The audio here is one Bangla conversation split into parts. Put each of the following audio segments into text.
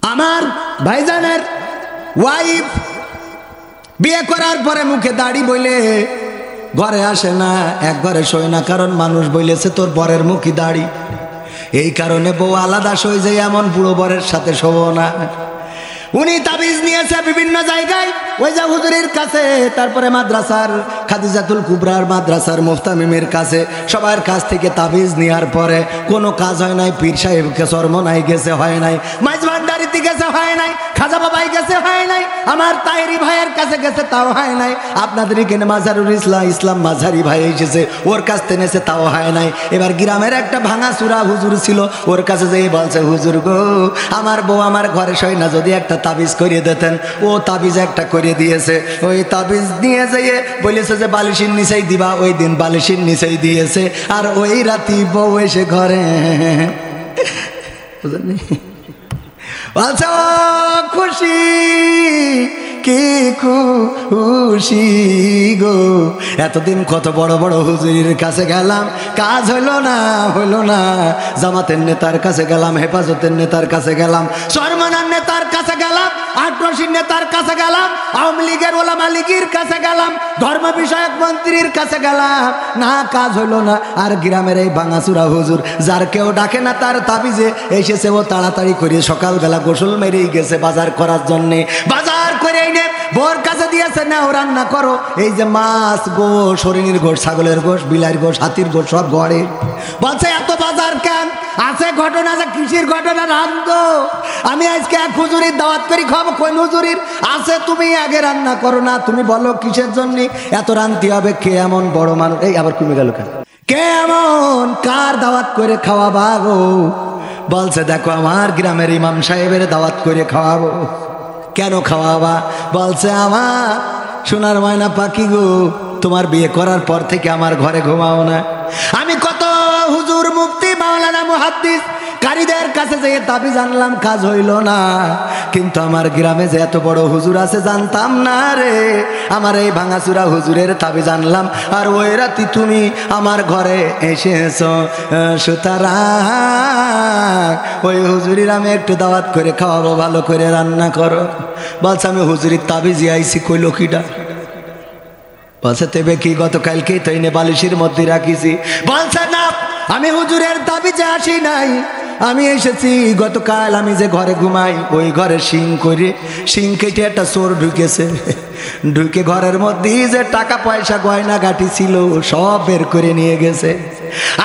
আমার ভাইজানের ওয়াইফ বিয়ে করার পরে মুখে দাড়ি বইলে ঘরে আসে না, এক ঘরে শোয় না, কারণ মানুষ বইলেছে তোর বরের মুখী দাড়ি। এই কারণে বউ আলাদা সই যায়, এমন বুড়ো বরের সাথে শোবো না। উনি তাবিজ নিয়েছে বিভিন্ন জায়গায়, ওই যে হুজুরের কাছে, তারপরে মাদ্রাসার খাদিজাতুল কুবরার মাদ্রাসার মুফতামিমের কাছে, সবার কাছ থেকে তাবিজ নেওয়ার পরে কোনো কাজ হয় নাই। পীর সাহেবকে চরমনাই গেছে, হয় নাই। মাইজ ভান্ডারিতে গেছে, হয় নাই। খাজা বাবাই গেছে, হয় নাই। আমার তাহেরি ভাইয়ের কাছে গেছে, তাও হয় নাই। আপনাদের এখানে মাজারুল ইসলাম মাঝারি ভাই এসেছে, ওর কাছ থেকে নেছে, তাও হয় নাই। এবার গ্রামের একটা ভাঙা চূড়া হুজুর ছিল, ওর কাছে যেয়ে বলছে, হুজুর গো, আমার বউ আমার ঘরে শোয় না, যদি একটা তাবিজ করিয়ে দিতেন। ও তাবিজ একটা করে দিয়েছে। ওই তাবিজ নিয়ে যেয়ে বলেছে যে বালিশের নিচেই দিবা। ওই দিন বালিশের নিচেই দিয়েছে, আর ওই রাতি বউ এসে ঘরে বুঝলেন বলছে খুশি কি খুশি গো, এতদিন কত বড় বড় হুজুরের কাছে গেলাম, কাজ হলো না। জামাতের নেতার কাছে গেলাম, হেফাজতের নেতার কাছে গেলাম, চরমনার নেতার কাছে গেলাম, আটরশির নেতার কাছে গেলাম, আওয়ামী লীগের ওলামা লীগের কাছে গেলাম, ধর্ম বিষয়ক মন্ত্রীর কাছে গেলাম, না কাজ হলো না। আর গ্রামের এই ভাঙাচুরা হুজুর, যার কেউ ডাকে না, তার তাবিজে এসেছে। ও তাড়াতাড়ি করে সকালবেলা গোসল মেরেই গেছে বাজার করার জন্যে। বাজার করে এনে বোর কাছে দিয়েছে, না ও রান্না করো। এই যে মাছ, গোশ, হরিণের গোশ, ছাগলের গোশ, বিলাইয়ের গোশ, হাতির গোশ, সব ঘরে। বলছে এত বাজার কেন? আছে ঘটনা, আছে কৃষির ঘটনা, রান্ধো। আমি আজকে এক হুজুরির দাওয়াত করি, খাবো। কোন হুজুরির? আছে, তুমি আগে রান্না করো না। তুমি বলো কিসের জন্য এত রান্তি হবে? কে এমন বড় মানুষ? এই আবার কমে গেল কেন? কে এমন, কার দাওয়াত করে খাওয়াবা গো? বলছে দেখো, আমার গ্রামের ইমাম সাহেবের দাওয়াত করে খাওয়াবো। কেন খাওয়াবা? বলছে আমার সোনার ময়না পাখি গো, তোমার বিয়ে করার পর থেকে আমার ঘরে ঘুমাও না। আমি কত হুজুর, মুফতি, মাওলানা, মুহাদ্দিস, কারীদের কাছে যেয়ে তাবিজ আনলাম, কাজ হইল না। কিন্তু আমার গ্রামে যে এত বড় হুজুর আছে জানতাম না রে। আমার এই ভাঙাচুরা হুজুরের তাবিজ আনলাম, আর ওই রাতি তুমি আমার ঘরে এসেছো। সুতরাং ওই হুজুরির আমি একটু দাওয়াত করে খাওয়াবো, ভালো করে রান্না করো। বলছে আমি হুজুরির তাবিজই আইছি। কইল কিডা? বলছে তেবে কি গতকালকেই তো এনে বালিশের মধ্যে রাখিছি। বলছে না, আমি হুজুরের তাবিজে আসি নাই, আমি এসেছি গতকাল। আমি যে ঘরে ঘুমাই, ওই ঘরে শিং কেটে একটা চোর ঢুকেছে। ঢুকে ঘরের মধ্যে যে টাকা পয়সা গয়না গাটি ছিল সব বের করে নিয়ে গেছে।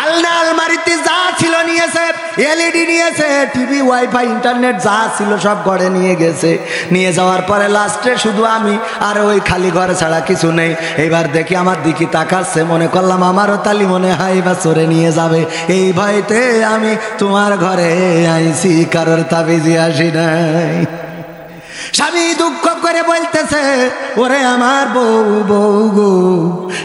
আলমারিতে যা ছিল নিয়েছে, এলইডি নিয়েছে, টিভি, ওয়াইফাই, ইন্টারনেট যা ছিল সব ঘরে নিয়ে গেছে। নিয়ে যাওয়ার পরে লাস্টে শুধু আমি আর ওই খালি ঘরে ছাড়া কিছু নেই। এবার দেখি আমার দিকে তাকাচ্ছে, মনে করলাম আমারও তালি মনে হয় বা চোরে নিয়ে যাবে। এই ভয়তে আমি তোমার ঘরে আইছি, কারোর তাবিজি আসি নাই। স্বামী দুঃখ করে বলতেছে, ওরে আমার বউ গো,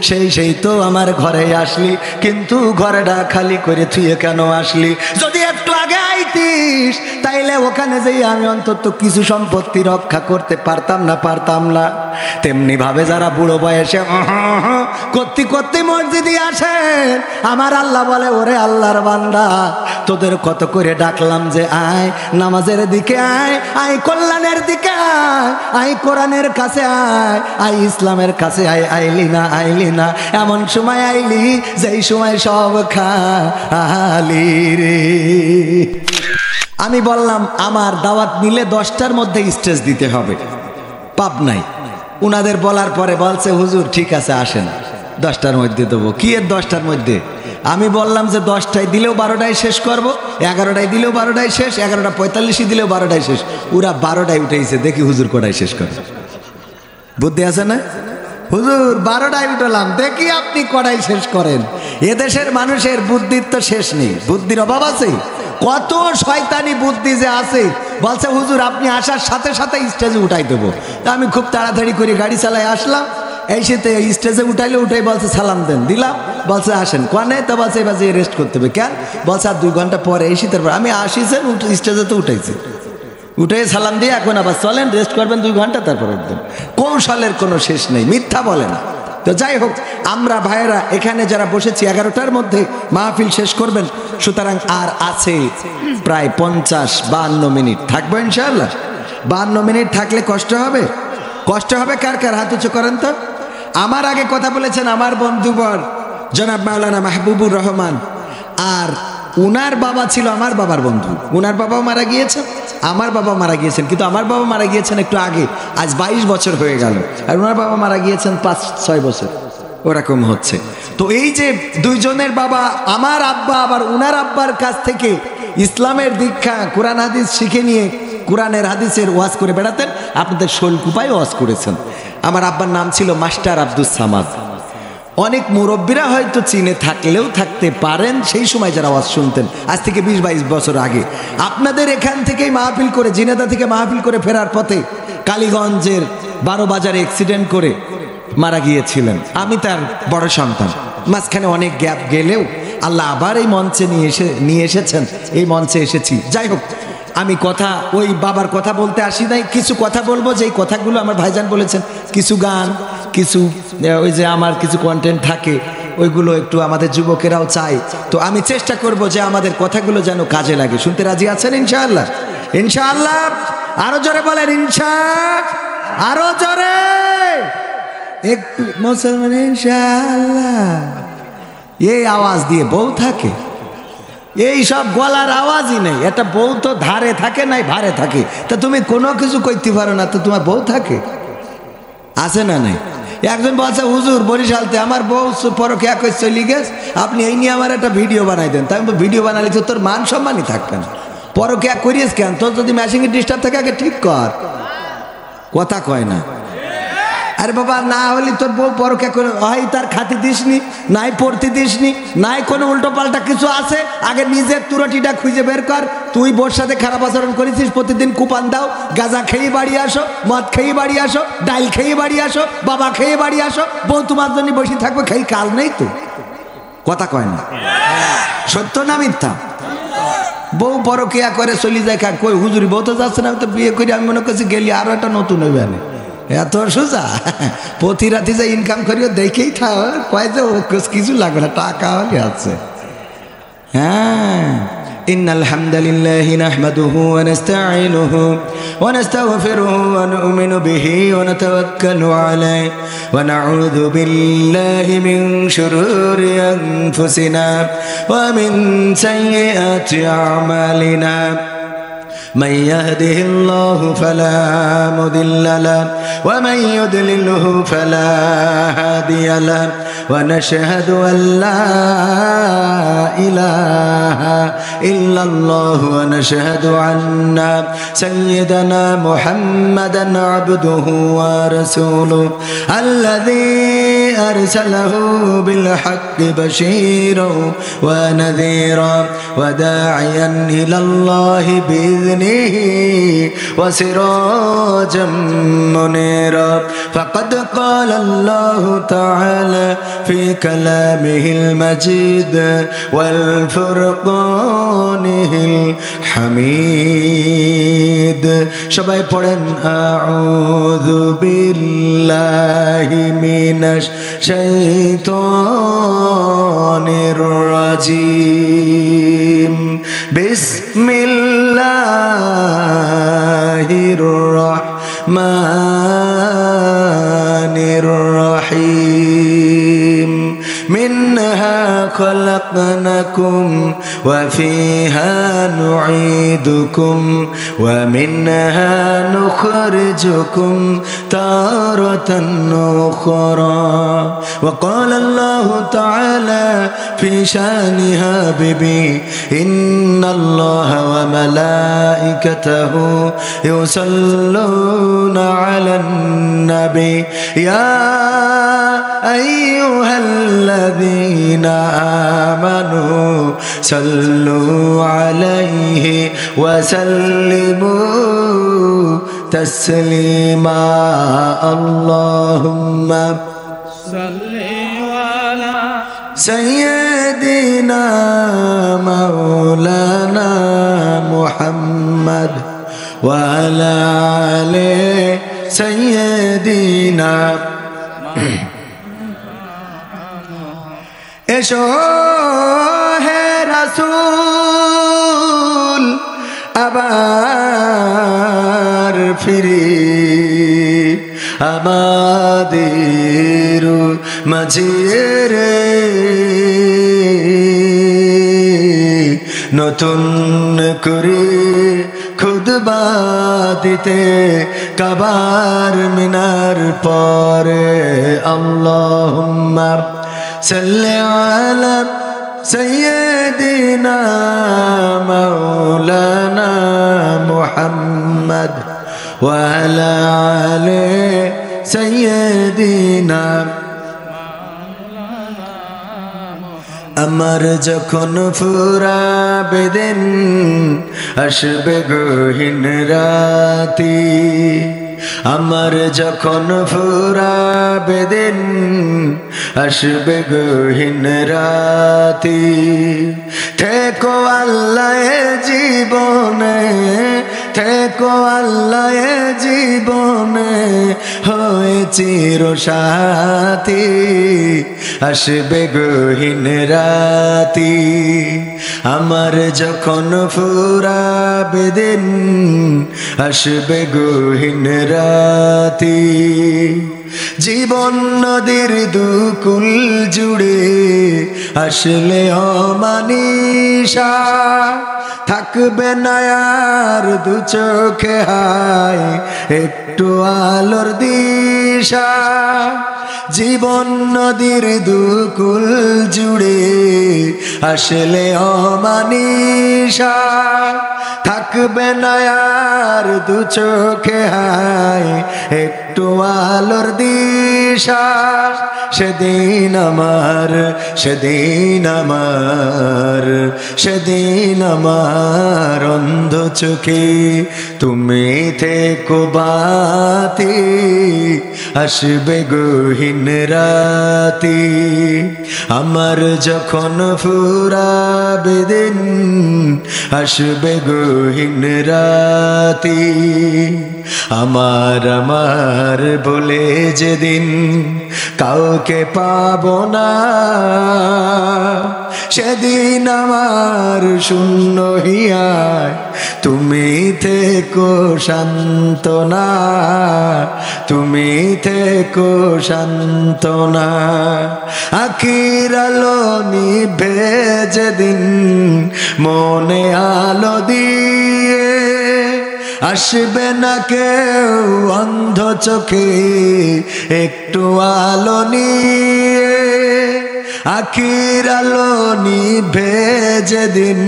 সেই তো আমার ঘরে আসলি, কিন্তু ঘরটা খালি করে থুয়ে কেন আসলি? যদি একটু আগে আইতিস, তাইলে ওখানে যেই আমি অন্তত কিছু সম্পত্তি রক্ষা করতে পারতাম না। তেমনি ভাবে যারা বুড়ো বয়সে করতে মসজিদে আসেন, আমার আল্লাহ বলে, ওরে আল্লাহর বান্দা, তোদের কত করে ডাকলাম যে আয় নামাজের দিকে, আয় কল্যাণের দিকে, আয় কোরআনের কাছে, আয় ইসলামের কাছে, আইলি না। এমন সময় আইলি যেই সময় সব খালি রে। আমি বললাম আমার দাওয়াত নিলে 10টার মধ্যে স্টেজ দিতে হবে, পাপ নাই। উনাদের বলার পরে বলছে, হুজুর ঠিক আছে আসেন, 10টার মধ্যে দেবো। কি এর 10টার মধ্যে? আমি বললাম যে 10টায় দিলেও 12টায় শেষ করব, 11টায় দিলেও 12টায় শেষ, 11:45 দিলেও 12টায় শেষ। ওরা 12টায় উঠেছে, দেখি হুজুর কটায় শেষ করে। বুদ্ধি আছে না? হুজুর 12টায় উঠলাম, দেখি আপনি কটায় শেষ করেন। এদেশের মানুষের বুদ্ধির তো শেষ নেই, বুদ্ধির অভাব আছে। কত শয়তানি বুদ্ধি যে আছে। বলছে হুজুর আপনি আসার সাথে সাথে স্টেজে উঠাই দেবো। তা আমি খুব তাড়াতাড়ি করে গাড়ি চালাই আসলাম, এই সাথে স্টেজে উঠাই বলছে সালাম দেন, দিলাম। বলছে আসেন, কোয়ানে তো বলছে এবার যে রেস্ট করতে হবে। কেন? বলছে আর 2 ঘন্টা পরে এই শীতের পর। আমি আসিছেন, স্টেজে তো উঠাইছি, উঠে সালাম দিয়ে এখন আবার চলেন রেস্ট করবেন 2 ঘন্টা, তারপর উঠবেন। কৌশলের কোনো শেষ নেই, মিথ্যা বলে না। তো যাই হোক, আমরা ভাইয়েরা এখানে যারা বসেছি 11টার মধ্যে মাহফিল শেষ করবেন, সুতরাং আর আছে প্রায় 50-52 মিনিট থাকবো ইনশাআল্লাহ। 52 মিনিট থাকলে কষ্ট হবে? কষ্ট হবে কার কার? হাত উঁচু করেন তো। আমার আগে কথা বলেছেন আমার বন্ধুবর জনাব মাওলানা মাহবুবুর রহমান, আর উনার বাবা ছিল আমার বাবার বন্ধু। উনার বাবাও মারা গিয়েছেন, আমার বাবা মারা গিয়েছেন, কিন্তু আমার বাবা মারা গিয়েছেন একটু আগে, আজ 22 বছর হয়ে গেল, আর উনার বাবা মারা গিয়েছেন 5-6 বছর, ওরকম হচ্ছে। তো এই যে দুইজনের বাবা, আমার আব্বা আবার উনার আব্বার কাছ থেকে ইসলামের দীক্ষা, কোরআন হাদিস শিখে নিয়ে কোরআনের হাদিসের ওয়াজ করে বেড়াতেন। আপনাদের শোলকুপায় ওয়াজ করেছেন। আমার আব্বার নাম ছিল মাস্টার আব্দুস সামাদ। অনেক মুরব্বীরা হয়তো চিনে থাকলেও থাকতে পারেন সেই সময় যারা ওয়াজ শুনতেন, আজ থেকে 20-22 বছর আগে। আপনাদের এখান থেকেই মাহফিল করে, জিনেদা থেকে মাহফিল করে ফেরার পথে কালীগঞ্জের 12 বাজারে অ্যাক্সিডেন্ট করে মারা গিয়েছিলেন। আমি তার বড় সন্তান। মাঝখানে অনেক গ্যাপ গেলেও আল্লাহ আবার এই মঞ্চে নিয়ে এসেছেন, এই মঞ্চে এসেছি। যাই হোক, আমি কথা ওই বাবার কথা বলতে আসি নাই, কিছু কথা বলবো যেই কথাগুলো আমার ভাইজান বলেছেন। কিছু গান, কিছু ওই যে আমার কিছু কন্টেন্ট থাকে, ওইগুলো একটু আমাদের যুবকেরাও চায়। তো আমি চেষ্টা করব যে আমাদের কথাগুলো যেন কাজে লাগে। শুনতে রাজি আছেন ইনশাআল্লাহ? ইনশাআল্লাহ আরো জোরে বলেন আরো জোরে একটু মুসলমান ইনশাআল্লাহ। এই আওয়াজ দিয়ে বউ থাকে, এই সব গলার আওয়াজই নেই। একটা বউ তো ধারে থাকে নাই ভারে থাকে, তা তুমি কোনো কিছু করতে পারো না, তো তোমার বউ থাকে আছে না নাই? একজন বলছে হুজুর বরিশালতে আমার বউ পরকিয়া করে চলে গেছে, আপনি এই নিয়ে আমার একটা ভিডিও বানাই দেন। তাই আমি ভিডিও বানালে তো তোর মান সম্মানই থাকবে না। পরকিয়া করিস কেন? তোর যদি ম্যাশিং ডিস্টার্ব থাকে আগে ঠিক কর। কথা কয় না। আরে বাবা, না হলে তোর বউ পরকিয়া করে হয় তার খাতি দিসনি, নাই পড়তে দিসনি, নাই কোনো উল্টো পাল্টা কিছু আছে, আগে নিজের তুরটিটা খুঁজে বের কর। তুই বোর সাথে খারাপ আচরণ করেছিস, প্রতিদিন কুপান দাও, গাঁজা খেয়ে বাড়ি আসো, মদ খেয়ে বাড়ি আসো, ডাইল খেয়ে বাড়ি আসো, বাবা খেয়ে বাড়ি আসো, বউ তোমার জন্য বসে থাকবে, খেয়ে কাল নেই তো। কথা কয় না, সত্য না মিথ্যা? বউ পরকিয়া করে চলে যায়, কই হুজুরি বউ তো যাচ্ছে না, আমি তো বিয়ে করি, আমি মনে করছি গেলি আরো একটা নতুন হইবে। এত সোজা? প্রতি রাতে যে ইনকাম করিও দেখেই থাক, কয় যে কিছু লাগবে না, টাকা হলে আছে। হ্যাঁ, ইন্নাল হামদালিল্লাহি নাহমাদুহু ওয়া নাস্তাঈনুহু ওয়া নাস্তাগফিরুহু ওয়া নু'মিনু বিহি ওয়া নাতাওয়াক্কালু আলাইহি ওয়া নাউযু বিল্লাহি মিন শুরুরি আনফুসিনা ওয়া মিন সাইয়্যাতি আ'মালিনা। من يهده الله فلا مضل له ومن يضلله فلا هادي له ونشهد أن لا إله إلا الله ونشهد أن سيدنا محمدا عبده ورسوله الذي أرسله بالحق بشيرا ونذيرا وداعيا إلى الله بإذنه وسراجا منيرا. فقد قال الله تعالى في كلامه المجيد والفرقانه الحميد. সবাই পড়েন আউযু বিল্লাহি মিনাশ শাইতানির রাজিম. বিসমিল্লাহির রাহমানির রহিম. মিনহা খলাকনাকুম ওয়া ফিহা নুঈদুকুম ওয়া মিনহা নুখরিজুকুম তারাতান উখরা. ওয়া ক্বালা আল্লাহু তাআলা ফি শানি হাবিবি ইন্নাল্লাহা ওয়া মালাইকাতাহু ইউসাল্লুনা আলান নবী ইয়া আইয়ুহাল্লাযীনা আমানু সাল্লু আলাইহি ওয়া সাল্লিমু তাসলিমা. আল্লাহুম্মা সাল্লি আলা সাইয়্যিদিনা মাওলানা মুহাম্মদ ওয়া আলা আলি সাইয়্যিদিনা এসো হে রাসূল আবার ফিরি আমাদের মাঝে রে নতুন করে খুতবা দিতে কাবার মিনার পরে আল্লাহুম্মা সাল্লি আলা সাইয়্যিদিনা মাওলানা মুহাম্মদ ওয়া আলা আলি সাইয়্যিদিনা। আমার যখন ফুরাবে দিন আসবে গহীন রাতি, আমার যখন ফুরাবে দিন আসবে গহীন রাতি, থেকো আল্লাহ জীবনে, থেকো আল্লাহ জীবনে হয়ে চির সাথী, আসবে গহীন রাতি। আমার যখন ফুরাবে দিন আসবে গহীন রাতি, জীবন নদীর দুকুল জুড়ে আসলে অমানিসা, থাকবে না আর দু চোখে হায় একটু আলোর দিশা। জীবন নদীর দুকুল জুড়ে আসলে অমানিসা, থাকবে না আর দু চোখে হায় একটু আলোর দিশা। সেদিন আমার, সেদিন আমার, সেদিন আমার অন্ধ চোখে তুমি থেকো বাতি, আসবে গহীন রাতি। আমার যখন ফুরাবে দিন আসবে গহীন রাতি, আমার আমার বলে যেদিন কাউকে পাবো না, সেদিন আমার শূন্য হিয়ায় তুমি থেকো সান্ত্বনা, তুমি থেকো সান্ত্বনা। আখির আলো নিভে যেদিন মনে আলো দিয়ে, আসবে না কেউ অন্ধ চোখে একটু আলো নিয়ে। আখির আলো নিভে যেদিন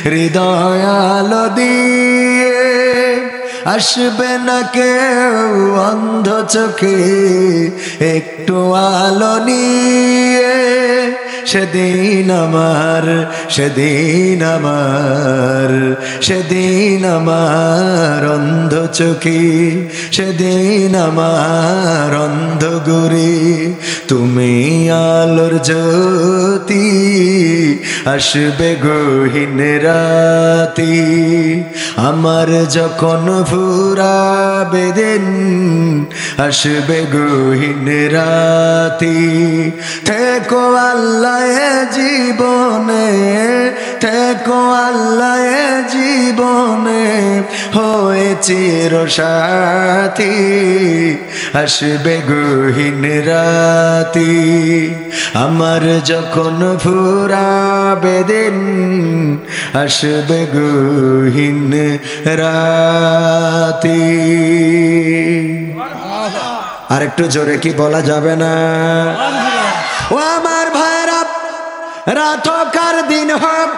হৃদয় আলো দিয়ে, আসবে না কেউ অন্ধ চোখে একটু আলো নিয়ে। সেদিন আমার, সেদিন আমার, সেদিন আমার অন্ধ চোখে, সেদিন আমার অন্ধ গুরে তুমি আলোর জ্যোতি, আসবে গহীন রাতি। আমার যখন ফুরাবে দিন আসবে গহীন রাতি, থেকো আল্লাহ জীবনে, থেকো আল্লাহ জীবনে হয়ে চির সাথী, আসবে গহীন রাতি। আমার যখন ফুরাবে দিন আসবে গহীন রাতি। আর একটু জোরে কি বলা যাবে না? ও আমার ভাইরা, রাত হোক আর দিন হোক,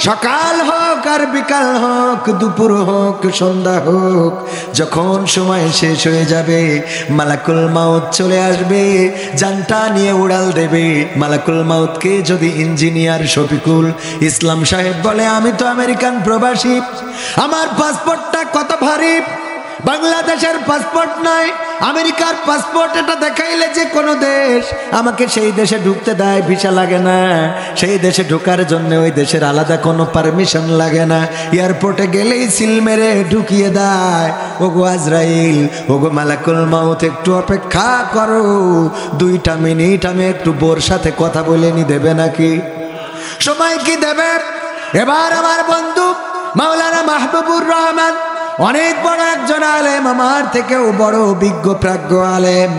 সকাল হোক আর বিকাল হোক, দুপুর হোক সন্ধ্যা হোক, যখন সময় শেষ হয়ে যাবে মালাকুল মাউত চলে আসবে, জানটা নিয়ে উড়াল দেবে। মালাকুল মাউতকে যদি ইঞ্জিনিয়ার শফিকুল ইসলাম সাহেব বলে, আমি তো আমেরিকান প্রবাসী, আমার পাসপোর্টটা কত ভারী, বাংলাদেশের পাসপোর্ট নাই, আমেরিকার পাসপোর্ট, এটা দেখাইলে যে কোনো দেশ আমাকে সেই দেশে ঢুকতে দেয়, ভিসা লাগে না। সেই দেশে ঢোকার জন্য ওই দেশের আলাদা কোনো পারমিশন লাগে না, এয়ারপোর্টে গেলেই সিল মেরে ঢুকিয়ে দেয়। ওগো আজরাইল, ওগো মালাকুল মাউত, একটু অপেক্ষা করো, 2টা মিনিট আমি একটু বোর সাথে কথা বলে নি, দেবে নাকি? সময় কি দেবে? এবার আমার বন্ধু মাওলানা মাহবুবুর রহমান অনেক বড় একজন আলেম, আমার থেকেও বড় অভিজ্ঞ প্রাজ্ঞ আলেম।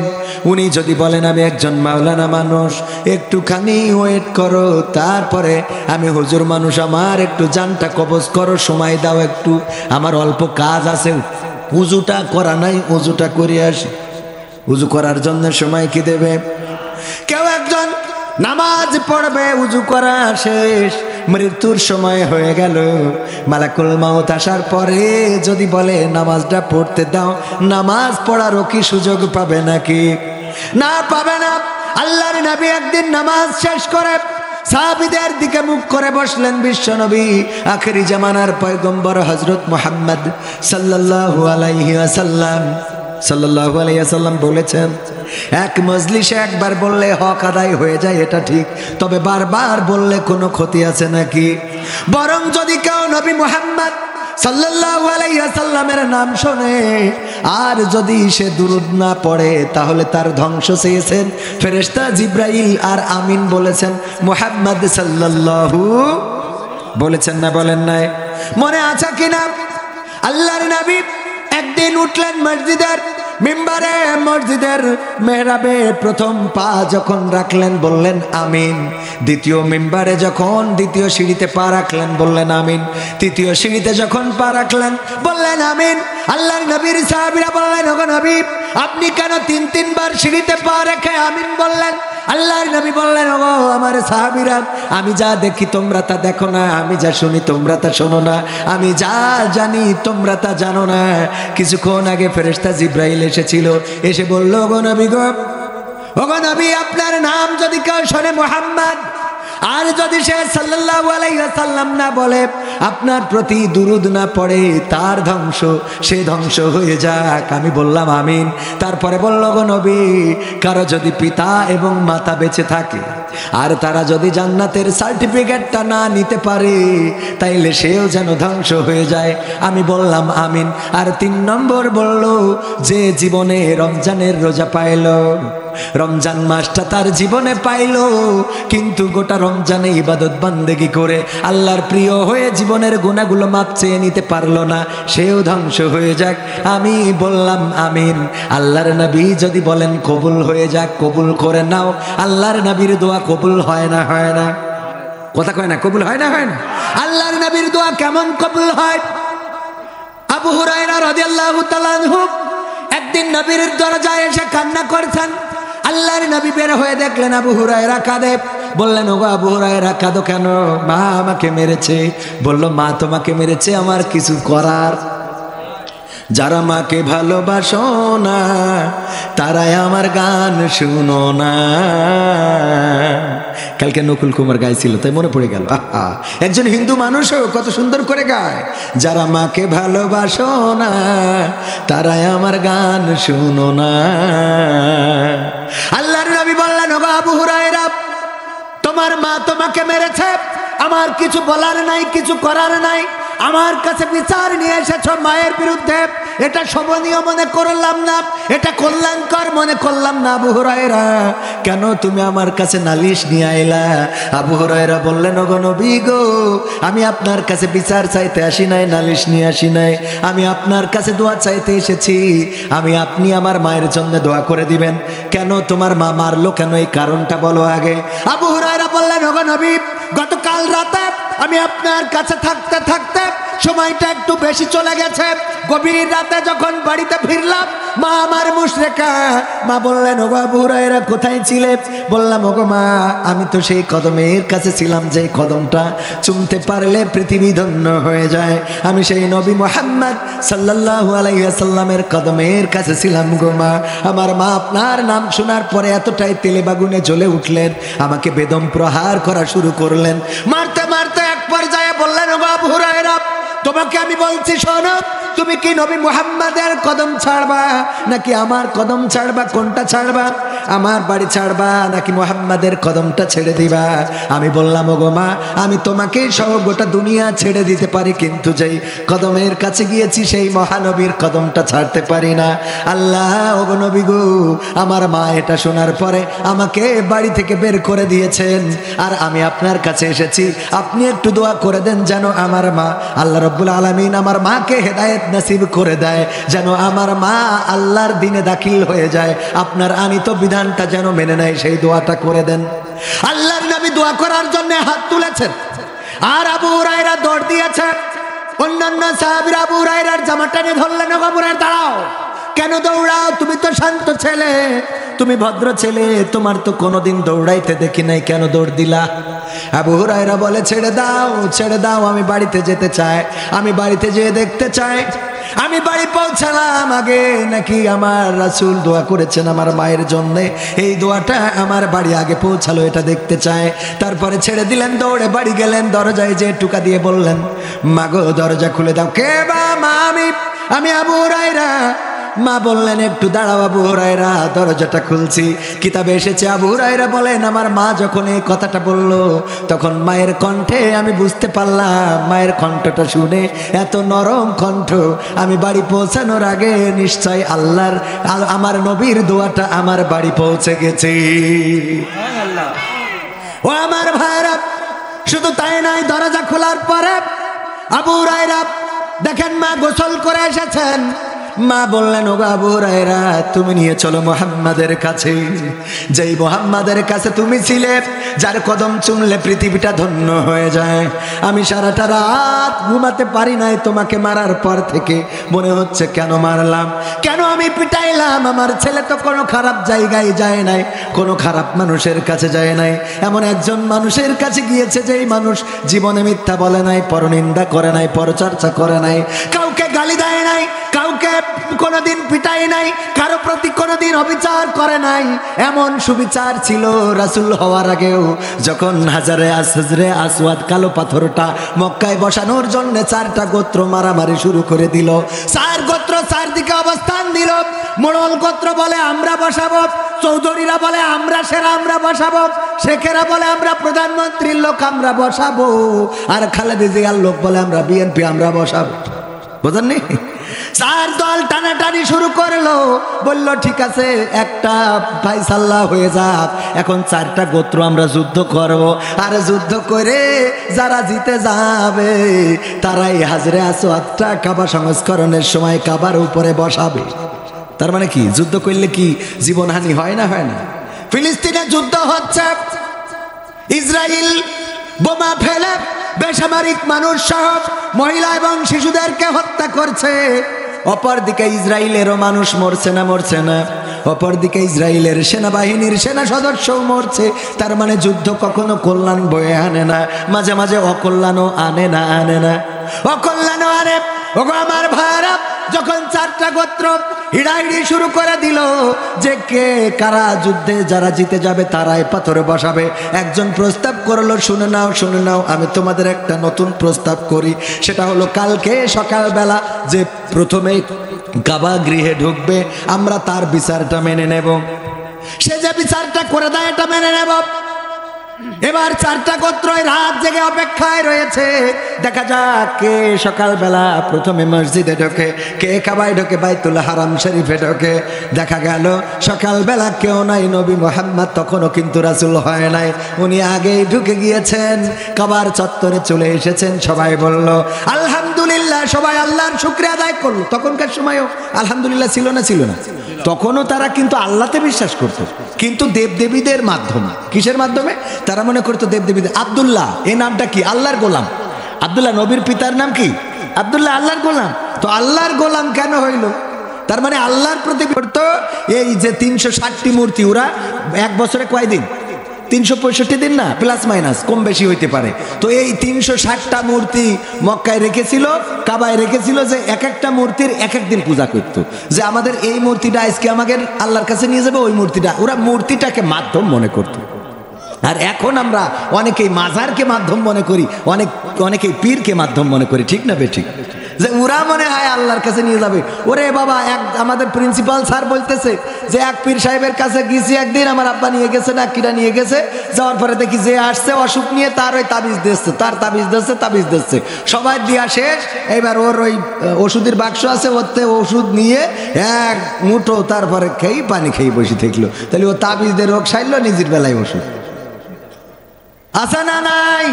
উনি যদি বলেন আমি একজন মাওলানা মানুষ, একটুখানি ওয়েট করো, তারপরে আমি হুজুর মানুষ, আমার একটু জানটা কবজ করো, সময় দাও একটু, আমার অল্প কাজ আছে, উজুটা করা নাই, উজুটা করে আসি। উজু করার জন্য সময় কি দেবে? কেউ একজন নামাজ পড়বে, উজু করা শেষ, মৃত্যুর সময় হয়ে গেল, মালাকুল মাউত আসার পরে যদি বলে নামাজটা পড়তে দাও, নামাজ পড়ারও কি সুযোগ পাবে নাকি? না, পাবে না। আল্লাহর নবী একদিন নামাজ শেষ করে সাহাবীদের দিকে মুখ করে বসলেন। বিশ্বনবী আখেরি জামানার পয়গম্বর হযরত মুহাম্মদ সাল্লাল্লাহু আলাইহি ওয়াসাল্লাম বলেছেন, এক মজলিসে একবার বললে হক আদায় হয়ে যায়, এটা ঠিক, তবে বারবার বললে কোনো ক্ষতি আছে নাকি? বরং যদি কেউ নবী মুহাম্মদ সাল্লাল্লাহু আলাইহি ওয়াসাল্লামের নাম শোনে আর যদি সে দুরূদ না পড়ে, তাহলে তার ধ্বংস চেয়েছেন ফেরেশতা জিবরাইল আর আমিন বলেছেন, মুহাম্মদ সাল্লাল্লাহু বলেছেন না, বলেন নাই? মনে আছে কিনা? আল্লাহর নবী একদিন উঠলেন মসজিদের মিম্বারে, মসজিদের মেহরাবে প্রথম পা যখন রাখলেন বললেন আমিন। দ্বিতীয় মিম্বারে যখন দ্বিতীয় সিঁড়িতে পা রাখলেন বললেন আমিন। তৃতীয় সিঁড়িতে যখন পা রাখলেন বললেন আমিন। আল্লাহর নবীর সাহাবীরা বললেন, ওগো নবী, আপনি কেন 3-3 বার সিঁড়িতে পা রেখে আমিন বললেন? আল্লাহর নবী বললেন, ওগো আমার সাহাবীরা, আমি যা দেখি তোমরা তা দেখো না, আমি যা শুনি তোমরা তা শোনো না, আমি যা জানি তোমরা তা জানো না। কিছুক্ষণ আগে ফেরেশতা জিবরাইল এসেছিল, এসে বলল, ওগো নবী, আপনার নাম যদি কেউ শোনে মুহাম্মদ, আর যদি সে সাল্লাল্লাহু আলাইহি ওয়াসাল্লাম না বলে, আপনার প্রতি দুরূদ না পড়ে, তার ধ্বংস, সে ধ্বংস হয়ে যাক। আমি বললাম আমিন। তারপরে বলল, গো নবী, কারো যদি পিতা এবং মাতা বেঁচে থাকে আর তারা যদি জান্নাতের সার্টিফিকেটটা না নিতে পারে, তাইলে সেও যেন ধ্বংস হয়ে যায়। আমি বললাম আমিন। আর 3 নম্বর বলল, যে জীবনে রমজানের রোজা পাইল, রমজান মাসটা তার জীবনে পাইল, কিন্তু গোটা রমজানে ইবাদত বান্দেগি করে আল্লাহর প্রিয় হয়ে জীবনের গুনাহগুলো মাপ চেয়ে নিতে পারলো না, সেও ধ্বংস হয়ে যাক। আমি বললাম আমিন। আল্লাহর নবী যদি বলেন কবুল হয়ে যাক, কবুল করে নাও। আল্লাহর নবীর দোয়া কবুল হয় না? হয় না? কথা কয় না, কবুল হয় না? হয় না? আল্লাহর নবীর দোয়া কেমন কবুল হয়? আবু হুরায়রা রাদিয়াল্লাহু তাআলা আনহু একদিন নবীর দরজায় এসে কান্না করছেন। আল্লাহর নবী বের হয়ে দেখলেন আবু হুরায়রা কাঁদে। বললেন, ওগো আবু হুরায়রা, কাঁদো কেন? মা আমাকে মেরেছে। বলল, মা তোমাকে মেরেছে, আমার কিছু করার? যারা মাকে ভালোবাসো না তারাই আমার গান শুনো না। কালকে নকুল কুমার গাইছিল, তাই মনে পড়ে গেল। একজন হিন্দু মানুষও কত সুন্দর করে গায়, যারা মাকে ভালোবাসো না তারাই আমার গান শুনো না। আল্লাহর নবী বললেন, ওগো আবু হুরায়রা, তোমার মা তোমাকে মেরেছে, আমার কিছু বলার নাই, কিছু করার নাই। আমার কাছে বিচার নিয়ে এসেছো মায়ের বিরুদ্ধে, এটা শোভনীয় মনে করলাম না, এটা কল্যাণকর মনে করলাম না। আবু হুরায়রা, কেন তুমি আমার কাছে নালিশ নিয়ে আইলা? আবু হুরায়রা বললেন, ওগো নবী গো, আমি আপনার কাছে বিচার চাইতে আসি নাই, নালিশ নিয়ে আসি নাই, আমি আপনার কাছে দোয়া চাইতে এসেছি। আপনি আমার মায়ের জন্য দোয়া করে দিবেন। কেন তোমার মা মারলো কেন, এই কারণটা বলো আগে। আবু হুরায়রা বললেন, ওগো নবী, গতকাল রাতে আমি আপনার কাছে থাকতে থাকতে সময়টা একটু বেশি চলে গেছে। গভীর রাতে যখন বাড়িতে ফিরলাম, মা আমার মুশরিকা। মা বললেন, ওগো আবু হুরায়রা, কোথায় ছিলে? বললাম, ওগো মা, আমি তো সেই কদমের কাছে ছিলাম যে কদমটা চুমতে পারলে পৃথিবী ধন্য হয়ে যায়। আমি সেই নবী মুহাম্মদ সাল্লাল্লাহু আলাইহি ওয়াসাল্লামের কদমের কাছে ছিলাম গো মা। আমার মা আপনার নাম শোনার পরে এতটাই তেলে বাগুনে জ্বলে উঠলেন, আমাকে বেদম প্রহার করা শুরু করলেন। মারতে মারতে এক পর্যায়ে বললেন, ওগো আবু হুরায়রা, তোমাকে আমি বলছি শোনো, তুমি কি নবী মুহাম্মাদের কদম ছাড়বা নাকি আমার কদম ছাড়বা? কোনটা ছাড়বা? আমার বাড়ি ছাড়বা নাকি মুহাম্মাদের কদমটা ছেড়ে দিবা? আমি বললাম, ওগো মা, আমি তোমাকে সহ গোটা দুনিয়া ছেড়ে দিতে পারি, কিন্তু যেই কদমের কাছে গিয়েছি সেই মহানবীর কদমটা ছাড়তে পারি না। আল্লাহ, ওগো নবী গো, আমার মা এটা শোনার পরে আমাকে বাড়ি থেকে বের করে দিয়েছেন, আর আমি আপনার কাছে এসেছি। আপনি একটু দোয়া করে দেন যেন আমার মা, আল্লাহ রাব্বুল আলামিন আমার মাকে হেদায়েত নসিব করে দেয়, যেন আমার মা আল্লাহর দ্বীনে দাখিল হয়ে যায়, আপনার আনিত বিধানটা যেন মেনে নেয়, সেই দোয়াটা করে দেন। আল্লাহর নবী দোয়া করার জন্য হাত তুলেছেন, আর আবু হুরায়রা দৌড় দিয়েছে। অন্যান্য সাহাবীরা আবু হুরায়রার জামা টেনে ধরলেন, আবু হুরায়রা দাঁড়াও, কেন দৌড়াও? তুমি তো শান্ত ছেলে, তুমি ভদ্র ছেলে, তোমার তো কোনোদিন দৌড়াইতে দেখি নাই, কেন দৌড় দিলা? আবু হুরায়রা বলে, ছেড়ে দাও, ছেড়ে দাও, আমি বাড়িতে যেতে চাই, আমি বাড়িতে যেয়ে দেখতে চাই আমি বাড়ি পৌঁছালাম আগে নাকি আমার রাসূল দোয়া করেছেন আমার মায়ের জন্য, এই দোয়াটা আমার বাড়ি আগে পৌঁছালো, এটা দেখতে চায়। তারপরে ছেড়ে দিলেন, দৌড়ে বাড়ি গেলেন, দরজায় যে টুকা দিয়ে বললেন, মাগো দরজা খুলে দাও। কে বা? মা, আমি আবু হুরায়রা। মা বললেন, একটু দাঁড়াও আবু হুরায়রা, দরজাটা খুলছি। কিতাবে এসেছে আবু হুরায়রা বলেন, আমার মা যখন এই কথাটা বলল, তখন মায়ের কণ্ঠে আমি বুঝতে পারলাম, মায়ের কণ্ঠটা শুনে এত নরম কণ্ঠ, আমি বাড়ি পৌঁছানোর আগে নিশ্চয় আল্লাহর আমার নবীর দোয়াটা আমার বাড়ি পৌঁছে গেছে। ও আমার ভাইরা, শুধু তাই নয়, দরজা খোলার পরে আবু হুরায়রা দেখেন মা গোসল করে এসেছেন। মা বললেন, ও আবু হুরায়রা, তুমি নিয়ে চলো মুহাম্মাদের কাছে, যেই মুহাম্মাদের কাছে তুমি ছিলে, যার কদম চুমলে পৃথিবীটা ধন্য হয়ে যায়। আমি সারাটা রাত ঘুমাতে পারি নাই তোমাকে মারার পর থেকে, মনে হচ্ছে কেন মারলাম, কেন আমি পিটাইলাম। আমার ছেলে তো কোনো খারাপ জায়গায় যায় নাই, কোনো খারাপ মানুষের কাছে যায় নাই, এমন একজন মানুষের কাছে গিয়েছে যেই মানুষ জীবনে মিথ্যা বলে নাই, পরনিন্দা করে নাই, পরচর্চা করে নাই, কাউকে গালি দেয় নাই, কাউকে কোনোদিন পিটাই নাই, কারো প্রতি কোনোদিন অবিচার করে নাই। এমন সুবিচার ছিল রাসূল হওয়ার আগেও। যখন হাজরে আসওয়াদ কালো পাথরটা মক্কায় বসানোর জন্য 4টা গোত্র মারামারি শুরু করে দিল, 4 গোত্র 4 দিকে অবস্থান দিল। মোড়ল গোত্র বলে আমরা বসাবো, চৌধুরীরা বলে আমরা সেরা আমরা বসাবো, শেখেরা বলে আমরা প্রধানমন্ত্রীর লোক আমরা বসাবো, আর খালেদা জিয়ার লোক বলে আমরা বিএনপি আমরা বসাবো। বুঝেননি? 4 দল টানাটানি শুরু করলো, বলল ঠিক আছে একটা ফায়সালা হয়ে যাক, এখন 4টা গোত্র আমরা যুদ্ধ করব, আর যুদ্ধ করে যারা জিতে যাবে তারাই হাজরে আসওয়াদটা কাবা সংস্করণের সময় কাবার উপরে বসাবে। তার মানে কি, যুদ্ধ করলে কি জীবনহানি হয় না? হয় না? ফিলিস্তিনে যুদ্ধ হচ্ছে, ইসরায়েল বোমা ফেলে বেসামরিক মানুষ সহ মহিলা এবং শিশুদেরকে হত্যা করছে। অপরদিকে ইসরায়েলেরও মানুষ মরছে না, অপরদিকে ইসরায়েলের সেনাবাহিনীর সেনা সদস্যও মরছে। তার মানে যুদ্ধ কখনো কল্যাণ বয়ে আনে না, মাঝে মাঝে অকল্যাণও আনে না, অকল্যাণও আনে। ওগো আমার ভাইরা, যখন 4টা গোত্র হিড়াহিড়ি শুরু করে দিল যে কে কারা যুদ্ধে যারা জিতে যাবে তারাই পাথরে বসাবে, একজন প্রস্তাব করলো, শুনে নাও, আমি তোমাদের একটা নতুন প্রস্তাব করি। সেটা হলো, কালকে সকালবেলা যে প্রথমে কাবা গৃহে ঢুকবে আমরা তার বিচারটা মেনে নেব, সে যে বিচারটা করে দেয় এটা মেনে নেব। এবার 4টা গোত্রই রাত জেগে অপেক্ষায় রয়েছে, দেখা যাক কে সকালবেলা প্রথমে মসজিদে ঢোকে, কে কাবায় ঢোকে, বাইতুল হারাম শরীফে ঢোকে। দেখা গেল সকালবেলা কেউ নাই, নবী মুহাম্মদ তখনও কিন্তু রাসূল হয় নাই, উনি আগেই ঢুকে গিয়েছেন, কাবার চত্বরে চলে এসেছেন। সবাই বলল আলহামদুলিল্লাহ, সবাই আল্লাহর শুকরিয়া আদায় করলো। তখনকার সময়ও আলহামদুলিল্লাহ ছিল না? তখনও তারা কিন্তু আল্লাহতে বিশ্বাস করত, কিন্তু দেবদেবীদের মাধ্যমে। কিসের মাধ্যমে? তারা মনে করতো দেবদেবীদের। আব্দুল্লাহ এই নামটা কি? আল্লাহর গোলাম। আব্দুল্লাহ নবীর পিতার নাম কি? আব্দুল্লাহ, আল্লাহর গোলাম। তো আল্লাহর গোলাম কেন হইল? তার মানে আল্লাহর প্রতি করতো। এই যে 360টি মূর্তি, ওরা এক বছরে কয়দিন? 365 দিন না, প্লাস মাইনাস কম বেশি হইতে পারে। তো এই 360টা মূর্তি মক্কায় রেখেছিল, কাবায় রেখেছিল, যে এক একটা মূর্তির এক এক দিন পূজা করত। যে আমাদের এই মূর্তিটা আজকে আমাদের আল্লাহর কাছে নিয়ে যাবে, ওই মূর্তিটা ওরা মূর্তিটাকে মাধ্যম মনে করত। আর এখন আমরা অনেকেই মাজারকে মাধ্যম মনে করি, অনেকেই পীরকে মাধ্যম মনে করি, ঠিক না বেঠিক? যে ওরা মনে হয় আল্লাহর কাছে নিয়ে যাবে। ওরে বাবা, এক আমাদের প্রিন্সিপাল স্যার বলতেছে যে এক পীর সাহেবের কাছে গেছি একদিন, আমার আব্বা নিয়ে গেছে না কিরা নিয়ে গেছে, যাওয়ার পরে দেখি যে আসছে অসুখ নিয়ে তার ওই তাবিজ দিচ্ছে, তার তাবিজ দিচ্ছে সবাই দিয়া শেষ। এবার ওর ওই ওষুধের বাক্স আছে, ওতে ওষুধ নিয়ে এক মুঠো তারপরে খেয়ে পানি খেয়ে বসে থাকলো। তাহলে ও তাবিজ দিয়ে রোগ সারলো, নিজের বেলায় ওষুধ আছে না নাই?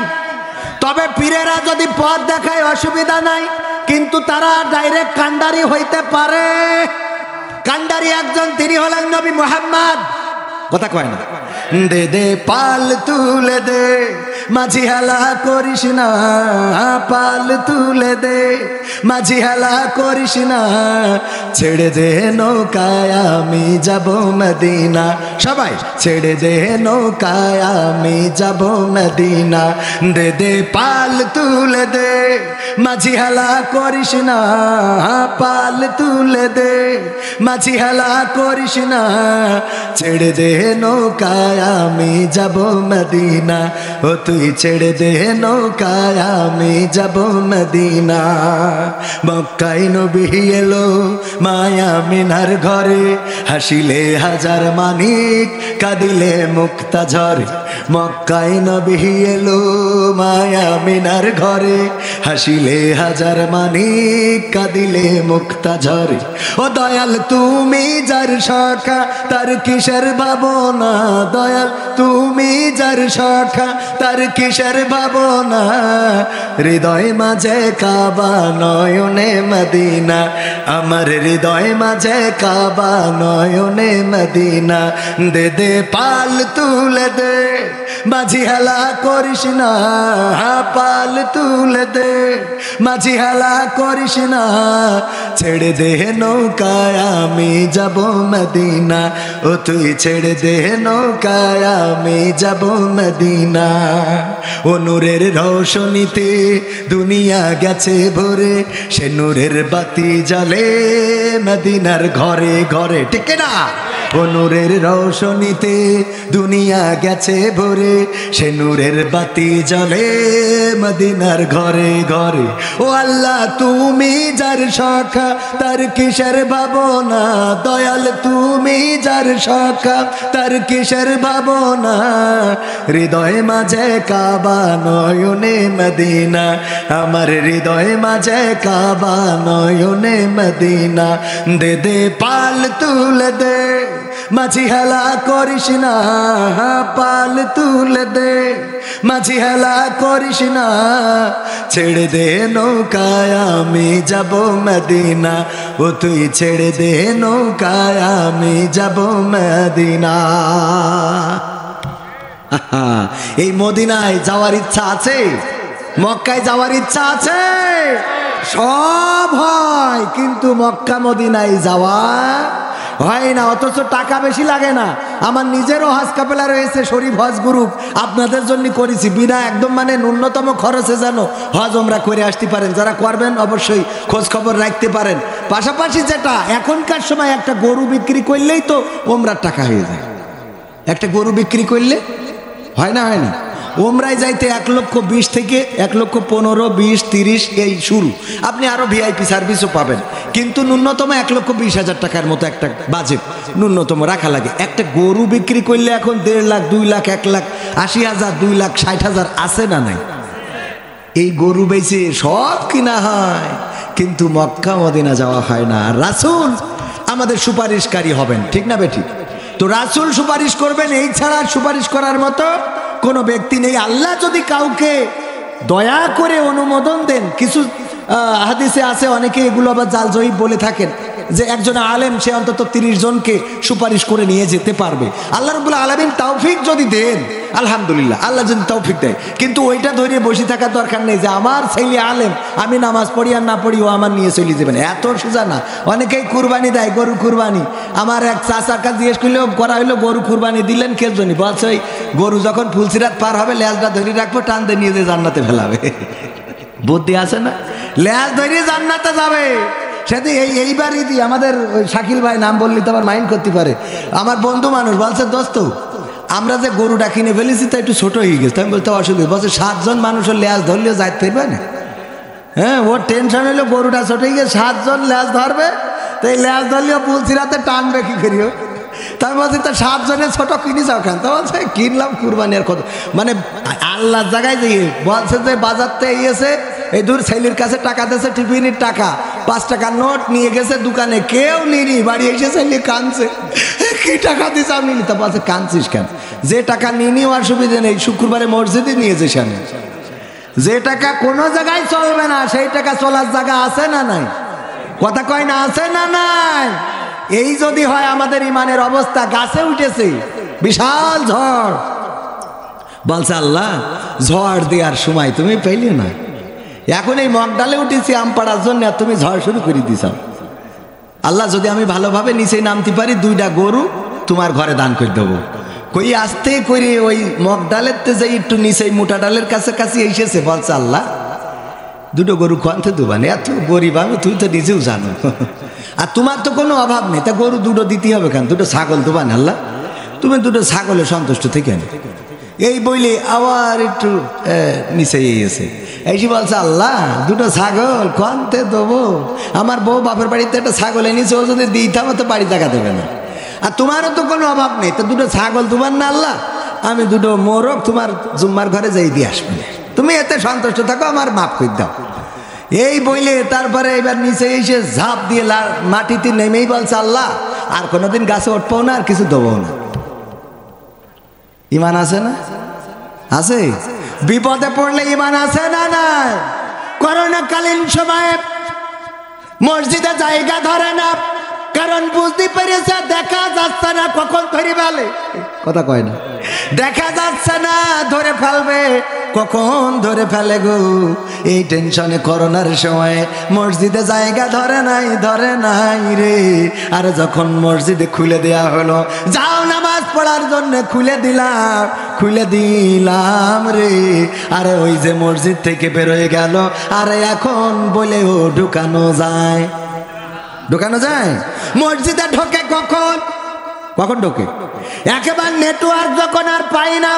তবে পীরেরা যদি পথ দেখায় অসুবিধা নাই, কিন্তু তারা ডাইরেক্ট কান্ডারি হইতে পারে। কান্ডারি একজন, তিনি হলেন নবী মুহাম্মদ। কথা কয় না? দে দে পাল তুলে দে, মাঝি হেলা করিস না, পাল তুলে দে, মাঝি হেলা করিস না, ছেড়ে দে নৌকায় আমি যাব মদিনা। সবাই ছেড়ে দে নৌকায় আমি যাব মদিনা। দে দে পাল তুলে দে, মাঝি হেলা করিস না, পাল তুলে দে, মাঝি হেলা করিস না, ছেড়ে দে নৌকায় আমি যাব মদিনা। ও তুই ছেড়ে দে নৌকায় আমি যাব মদিনা। মক্কায় নবী এলো মায়া মিনার ঘরে, হাসিলে হাজার মানিক, কাঁদিলে মুক্তা ঝরে। মক্কায় নবী এলো মায়া মিনার ঘরে, হাসিলে হাজার মানিক, কাঁদিলে মুক্তা ঝরে। ও দয়াল তুমি যার সখা, তার কিসের ভাবনা, দয়াল তুমি যার সখা, তার কিসের ভাবনা। হৃদয় মাঝে কাবা, নয়নে মদিনা, আমার হৃদয় মাঝে কাবা, নয়নে মদিনা। দে দে পাল তুলে দে, মাঝি হেলা করিস না, পাল তুলে দে, মাঝি হেলা করিস না, ছেড়ে দে নৌকায় আমি যাব মদিনা। ও তুই ছেড়ে দে নৌকায় আমি যাব মদিনা। ও নূরের রৌশনীতে দুনিয়া গেছে ভরে, সে নূরের বাতি জ্বলে মদিনার ঘরে ঘরে। ঠিক না? ও নূরের রৌশনীতে দুনিয়া গেছে ভরে, সে নূরের বাতি জ্বলে মদিনার ঘরে ঘরে। ও আল্লাহ তুমি যার সখা, তার কিসের ভাবনা, দয়াল তুমি যার সখা, তার কিসের ভাবনা। হৃদয় মাঝে কাবা, নয়নে মদিনা, আমার হৃদয় মাঝে কাবা, নয়নে মদিনা। দে দে পাল তুলে দে, মাঝি হেলা করিস না, পাল তুলে দে, মাঝি হেলা করিস না, ছেড়ে দে নৌকায় আমি যাব মদিনা। ও তুই ছেড়ে দে নৌকায় আমি যাব মদিনা। এই মদিনায় যাওয়ার ইচ্ছা আছে? মক্কায় যাওয়ার ইচ্ছা আছে? সব হয়, কিন্তু মক্কা মদিনায় যাওয়া হয় না। অথচ টাকা বেশি লাগে না। আমার নিজেরও হজ কাফেলা রয়েছে, শরীফ হজ গ্রুপ, আপনাদের জন্য করেছি বিনা একদম মানে ন্যূনতম খরচে যেন হজ ওমরা করে আসতে পারেন। যারা করবেন অবশ্যই খোঁজ খবর রাখতে পারেন। পাশাপাশি যেটা এখনকার সময়, একটা গরু বিক্রি করলেই তো ওমরার টাকা হয়ে যায়। একটা গরু বিক্রি করলে হয় না? হয় না? ওমরায় যাইতে 1,20,000 থেকে 1,15,000, 20, 30 এই শুরু। আপনি আরো ভিআইপি সার্ভিসও পাবেন, কিন্তু ন্যূনতম 1,20,000 টাকার মতো একটা বাজেট ন্যূনতম রাখা লাগে। একটা গরু বিক্রি করলে এখন 1.5 লাখ, 2 লাখ, 1,80,000, 2,60,000 আছে না নাই? এই গরু বেচে সব কিনা হয়, কিন্তু মক্কা মদিনা যাওয়া হয় না। রাসূল আমাদের সুপারিশকারী হবেন, ঠিক না বেঠিক? তো রাসূল সুপারিশ করবেন, এই ছাড়া সুপারিশ করার মতো কোনো ব্যক্তি নেই। আল্লাহ যদি কাউকে দয়া করে অনুমোদন দেন, কিছু হাদিসে আছে, অনেকে এগুলো আবার জাল জয়ীফ বলে থাকেন, যে একজন আলেম সে অন্তত 30 জনকে সুপারিশ করে নিয়ে যেতে পারবে। আল্লাহ রাব্বুল আলামিন তৌফিক যদি দেন, আলহামদুলিল্লাহ, আল্লাহ যদি তৌফিক দেয়। কিন্তু ওইটা ধরে বসে থাকার দরকার নেই যে আমার ছেলে আলেম, আমি নামাজ পড়ি আর না পড়ি ও আমার নিয়ে চলে যাবেন, এত সোজা না। অনেকেই কুরবানি দেয়, গরু কুরবানি। আমার এক চাচার কাছে জিজ্ঞেস করলেও করা হইলো, গরু কুরবানি দিলেন কে জন্য? বলছে ওই গরু যখন ফুলসিরাত পার হবে লেজটা ধরে রাখবো, টান দিয়ে নিয়ে যে জান্নাতে ফেলাবে। বুদ্ধি আছে না? লেজ ধরে জান্নাতে যাবে। সেদিন এইবারই দিই আমাদের শাকিল ভাই, নাম বললি তো আবার মাইন্ড করতে পারে, আমার বন্ধু মানুষ, বলছে দোস্ত আমরা যে গরুটা কিনে ফেলেছি তা একটু ছোট হয়ে গেছে। আমি বলতে অসুবিধা, বলছে 7 জন মানুষের লেজ ধরলেও যাইতে পারবে না। হ্যাঁ, ওর টেনশন হলো গরুটা ছোটে গিয়ে 7 জন ল্যাজ ধরবে, তো এই ল্যাজ ধরলেও পুলসিরাতে টানবে কি করিও। তার বলছি তো 7 জনের ছোট কিনিস ওখান, তো বলছে কিনলাম কুরবানির কত, মানে আল্লাহর জায়গায় দিয়ে বলছে যে বাজারতে এসে এই দূর ছেলের কাছে টাকা দিয়েছে, টিফিনের টাকা 5 টাকার নোট নিয়ে গেছে দোকানে, কেউ নিনি, বাড়ি এসে ছেলে কাঁদছে, কি টাকা দিস আমি নি। তা বলছে কাঁদছিস কেন, যে টাকা নিনি অসুবিধা নেই, শুক্রবারে মসজিদে নিয়ে যাস। আমি যে টাকা কোনো জায়গায় চলবে না সেই টাকা চলার জায়গা আছে না নাই, কথা কয় না আছে না নাই। এই যদি হয় আমাদের ইমানের অবস্থা, গাছে উঠেছে বিশাল ঝড়, বলছে আল্লাহ ঝড় দেওয়ার সময় তুমি পেলে না, এখন এই মগডালে উঠেছি আম পাড়ার জন্য, তুমি ঝড় শুরু করে দিছ। আল্লাহ যদি আমি ভালোভাবে নিচে নামতে পারি 2টা গরু তোমার ঘরে দান করে দেবো। কই আসতে করে ওই মগডালের তে যাই একটু নিচে মোটা ডালের কাছাকাছি এসেছে, বলছে আল্লাহ 2টো গরু কোয়ান্তে দেবান, এত গরিব আমি, তুই তো নিজেও জানো, আর তোমার তো কোনো অভাব নেই, তা গরু 2টো দিতে হবে কেন, 2টো ছাগল দেবান আল্লাহ, তুমি 2টো ছাগলে সন্তুষ্ট থেকে। এই বইলে আবার একটু নিচে এসে এসে বলছে আল্লাহ 2টো ছাগল কোয়ান্তে দেবো, আমার বউ বাপের বাড়িতে একটা ছাগল এনেছে, ও যদি দিতাম তো বাড়ি জায়গা দেবে না, আর তোমারও তো কোনো অভাব নেই, তো 2টো ছাগল দেবার না আল্লাহ, আমি 2টো মোরগ তোমার জুম্মার ঘরে যাই দিয়ে আসবো, তুমি এতে সন্তুষ্ট থাকো, আমার মাফ করে দাও। এই বইলে তারপরে এবার নিচে এসে ঝাঁপ দিয়ে মাটিতে নেমেই বলছে আল্লাহ আর কোনোদিন গাছে উঠবো না, আর কিছু দেবো না। ইমান আছে না, আছে? বিপদে পড়লে ইমান আছে না নাই? করোনাকালীন সময়ে মসজিদে জায়গা ধরে না, কারণ বুঝতে পেরেছে দেখা যাচ্ছে না কখন ধরে ফেলে, কথা কয় না, দেখা যাচ্ছে না ধরে ফেলবে কখন ধরে ফেলে গো। এই টেনশনে করোনার সময় মসজিদে জায়গা ধরে নাই রে। আর যখন মসজিদে খুলে দেয়া হলো, যাও নামাজ পড়ার জন্য খুলে দিলাম রে, আরে ওই যে মসজিদ থেকে বেরোয় গেল, আরে এখন বলেও ঢুকানো যায় মসজিদে ঢোকে কখন ঢোকে, একেবারে নেটওয়ার্ক যখন আর পাই না,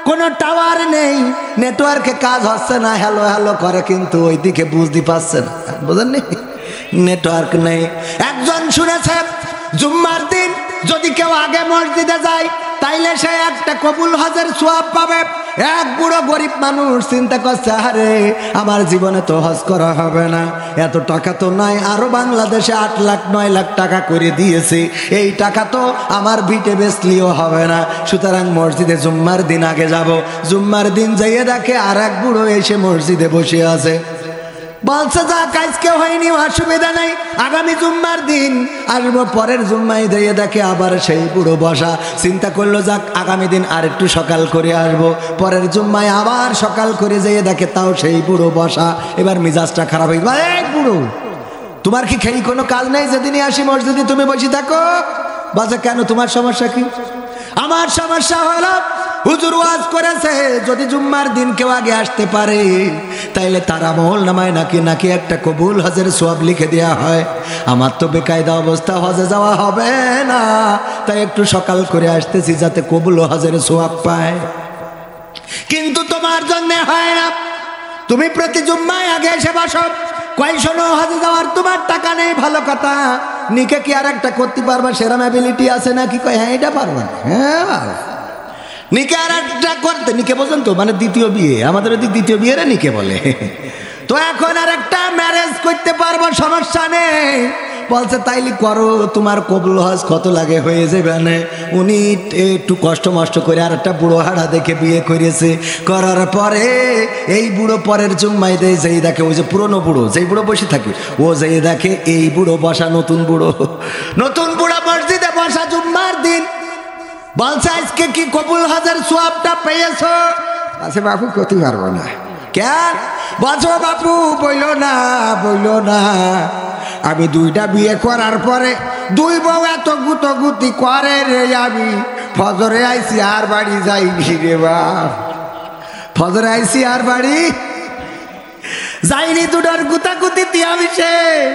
কোনো টাওয়ার নেই, নেটওয়ার্কে কাজ হচ্ছে না, হ্যালো হ্যালো করে কিন্তু ওই দিকে বুঝতে পারছে না, বুঝেননি, নেটওয়ার্ক নেই। একজন শুনেছে জুম্মার দিন যদি কেউ আগে মসজিদে যায় তাইলে সে একটা কবুল হজের সওয়াব পাবে। এক বুড়ো গরিব মানুষ চিন্তা করছে, আরে আমার জীবনে তো হজ করা হবে না, এত টাকা তো নাই, আরো বাংলাদেশে 8 লাখ 9 লাখ টাকা করে দিয়েছে, এই টাকা তো আমার ভিটে বেচলিও হবে না, সুতরাং মসজিদে জুম্মার দিন আগে যাব। জুম্মার দিন যাইয়ে দেখে আর এক বুড়ো এসে মসজিদে বসে আছে, বলছে যা কাজকে হয়নি, অসুবিধা নাই, আগামী জুম্মার দিন আসবো, পরের জুম্মায় দিয়ে দেখে আবার সেই বুড়ো বসা। চিন্তা করলো যাক আগামী দিন আর একটু সকাল করে আসবো, পরের জুম্মায় আবার সকাল করে যেয়ে দেখে তাও সেই বুড়ো বসা। এবার মিজাজটা খারাপ হয়ে গেল, এই বুড়ো তোমার কি খেয়ে কোনো কাজ নেই, যেদিনই আসি মসজিদে তুমি বসে থাকো? বলছে কেন, তোমার সমস্যা কি? আমার সমস্যা হলো হুজুর ওয়াজ করেছে যদি জুম্মার দিন কেউ আগে আসতে পারে তাইলে তার আমল নামায় নাকি একটা কবুল হজের সওয়াব লিখে দেওয়া হয়। আমার তো বেকায়দা অবস্থা, হজে যাওয়া হবে না, তাই একটু সকাল করে আসতেছি যাতে কবুল হজের সওয়াব পায়। কিন্তু তোমার জন্য হয় না, তুমি প্রতি জুম্মায় আগে এসে বসো, কয় শোনো হজে যাওয়ার তোমার টাকা নেই, ভালো কথা, নিকে কি আর একটা করতে পারবা, সেরকম অ্যাবিলিটি আছে নাকি? কয় হ্যাঁ এটা পারবা, হ্যাঁ নিকে আর একটা করতে, নিকে বোঝেন তো, মানে দ্বিতীয় বিয়ে, আমাদের ওদিক দ্বিতীয় বিয়ে রে নিকে বলে। তো এখন আর একটা ম্যারেজ করতে পারবো, সমস্যা নেই। বলছে তাইলে করো, তোমার কবুল হজ কত লাগে হয়ে যাবে না। উনি একটু কষ্ট মষ্ট করে আর একটা বুড়ো হাড়া দেখে বিয়ে করেছে, করার পরে এই বুড়ো পরের জুম্মায় দেয় যেই দেখে ওই যে পুরনো বুড়ো, যেই বুড়ো বসে থাকে ও যেই দেখে এই বুড়ো বসা, নতুন বুড়ো মসজিদে বসা জুম্মার দিন। বলছে আজকে কি কবুল হজের সওয়াবটা পেয়েছো? আচ্ছা বাপু করতে পারবো না। কেন? বলছো বাপু বইলো না, আমি 2টা বিয়ে করার পরে 2 বউ এত গুতগুতি করে রে, আমি ফজরে আইসি আর বাড়ি যাইনি রে বাপ, ফজরে আইসি আর বাড়ি যাইনি, 2টার গুতাগুতিতে আমি শেষ,